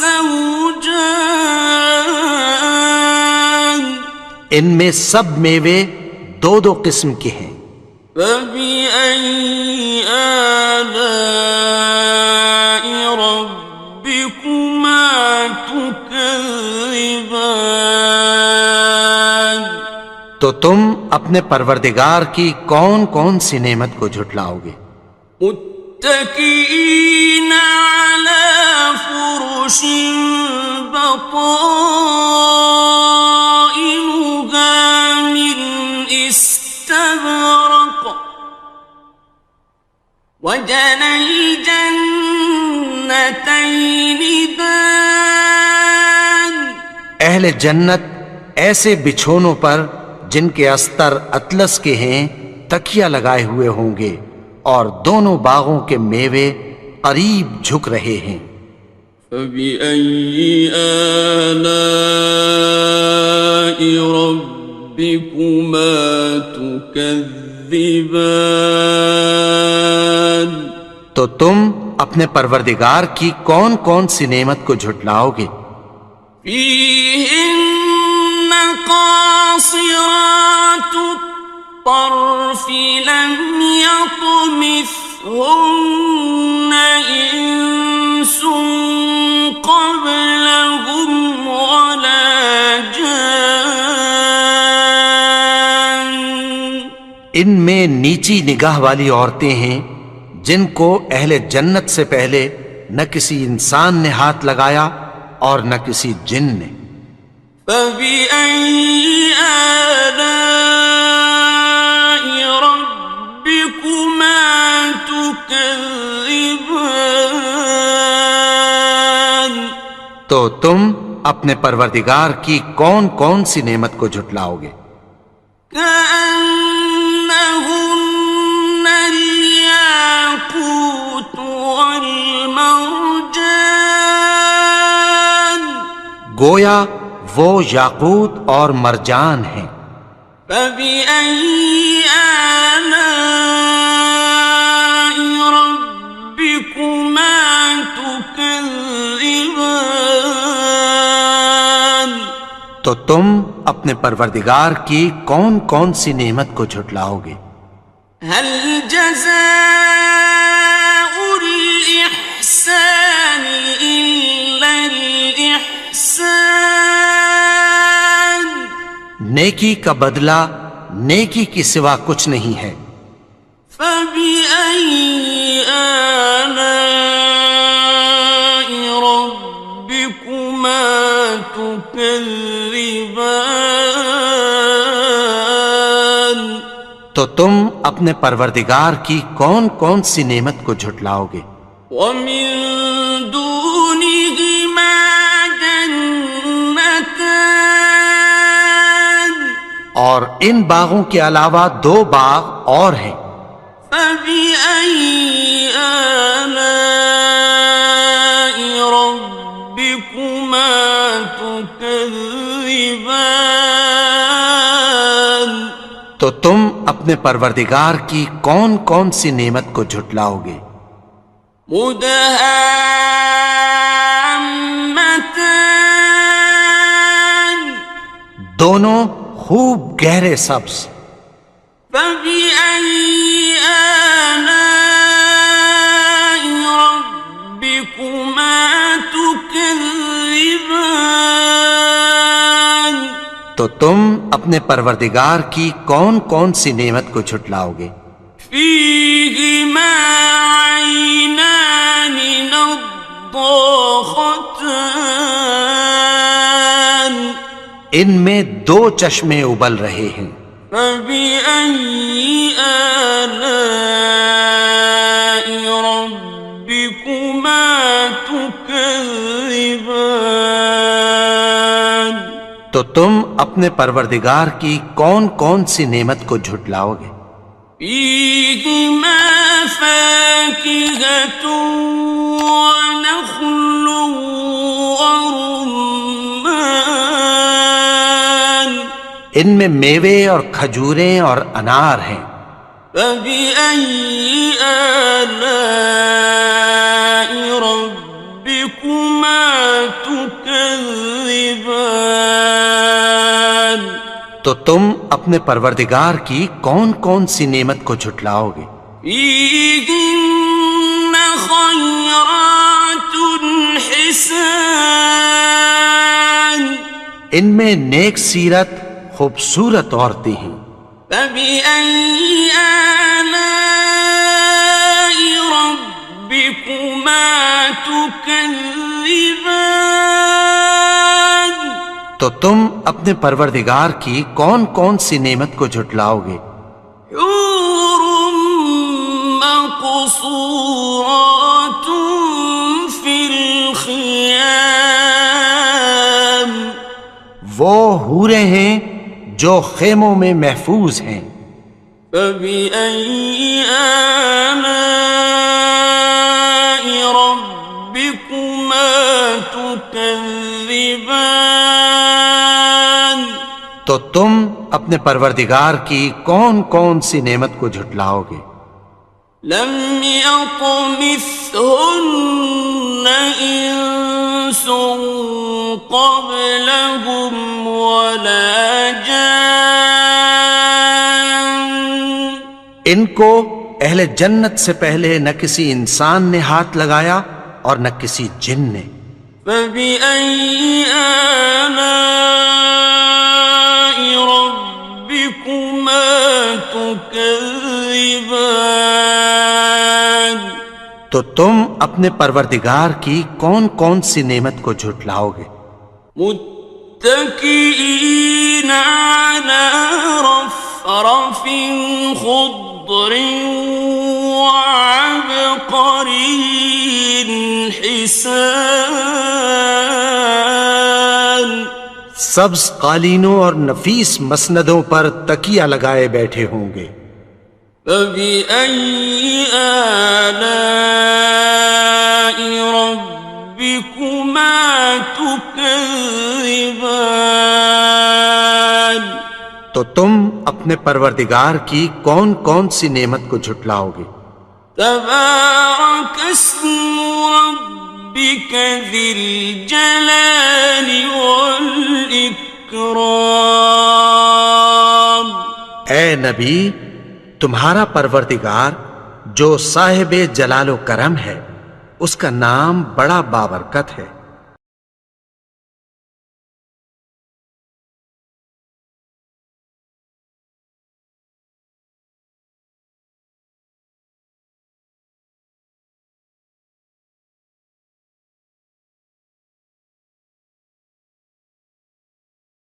زَوْجَانِ ان میں سب میوے 2 قسم کے ہیں۔ فَبِأَيِّ آلَاءِ رَبِّكُمَا تُكَذِّبَانِ تو تم اپنے پروردگار کی کون کون سی نعمت کو جھٹلاؤ گے؟ متكئين على فرش بطائنها من استبرق وجنى الجنتين دان اہل جنت ایسے بچھونوں پر جن کے استر اطلس کے ہیں تکیہ لگائے ہوئے ہوں گے اور دونوں باغوں کے میوے قریب جھک رہے ہیں۔ فَبِأَيِّ آلَاءِ رَبِّكُمَا تُكَذِّبَانِ تو تم اپنے پروردگار کی کون کون سی نعمت کو جھٹلاؤ گے؟ فِيهِنَّ قَاصِرَاتُ الطَّرْفِ لَمْ يَطْمِثْهُنَّ إِنسٌ قَبْلَهُمْ وَلَا جَانٌّ ان میں نیچی نگاہ والی عورتیں ہیں جن کو اہل جنت سے پہلے نہ کسی انسان نے ہاتھ لگایا اور نہ کسی جن نے۔ فَبِأَيِّ آلَاءِ رَبِّكُمَا تُكَذِّبَانِ تو تم اپنے پروردگار کی کون کون سی نعمت کو جھٹلاؤ گے؟ كَأَنَّهُنَّ الْيَاقُوتُ وَالْمَرْجَانُ گویا وہ یاقوت اور مرجان ہیں۔ فَبِأَيِّ آلَاءِ رَبِّكُمَا تُكَذِّبَانِ تو تم اپنے پروردگار کی کون کون سی نعمت کو جھٹلاؤ گے؟ هَلْ جَزَاءُ الْإِحْسَانِ إِلَّا الْإِحْسَانُ نیکی کا بدلہ نیکی کی سوا کچھ نہیں ہے۔ فَبِأَيِّ آلَاءِ رَبِّكُمَا تُكَذِّبَانِ تو تم اپنے پروردگار کی کون کون سی نعمت کو جھٹلاؤ گے؟ وَمِن دُونِهِمَا اور ان باغوں کے علاوہ 2 باغ اور ہیں. فبأي آلاء ربكما تكذبان تو تم اپنے پروردگار کی کون کون سی نعمت کو جھٹلاؤ گے؟ مدهامتان دونوں خوب گہرے سبز. فبأي آلاء ربكما تكذبان تو تم اپنے پروردگار کی کون کون سی نعمت کو جھٹلاؤ گے؟ فيهما عينان نضاختان ان میں 2 چشمے ابل رہے ہیں. فبأي آلاء ربكما تكذبان تو تم اپنے پروردگار کی کون کون سی نعمت کو جھٹلاؤ گے؟ فيهما فاكهة ونخل ورمان ان میں میوے اور کھجوریں اور انار ہیں. فبأي آلاء ربكما تكذبان تو تم اپنے پروردگار کی کون کون سی نعمت کو جھٹلاؤ گے؟ فيهن خيرات حسان ان میں نیک سیرت خوبصورت عورتیں ہیں. فبأي آلاء ربكما تكذبان تو تم اپنے پروردگار کی کون کون سی نعمت کو جھٹلاؤ گے؟ حور مقصورات في الخيام وہ حوریں ہیں جو خیموں میں محفوظ ہیں. فبأي آلاء ربكما تكذبان تو تم اپنے پروردگار کی کون کون سی نعمت کو جھٹلاؤ گے؟ لم يطمثهن إنس قبلهم ولا جان ان کو اہل جنت سے پہلے نہ کسی انسان نے ہاتھ لگایا اور نہ کسی جن نے. فبأي آلاء ربكما تكذبان تو تم اپنے پروردگار کی کون کون سی نعمت کو جھٹلاؤ گے؟ متكئين على رفرف خضر وعبقري حسان سبز قالینوں اور نفیس مسندوں پر تکیہ لگائے بیٹھے ہوں گے. فبأي آلاء ربكما تكذبان تو تم اپنے پروردگار کی کون کون سی نعمت کو جھٹلاؤ گے؟ تبارك اسم ربك ذي الجلال والإكرام اے نبی، تمہارا پروردگار جو صاحب جلال و کرم ہے، اس کا نام بڑا بابرکت ہے.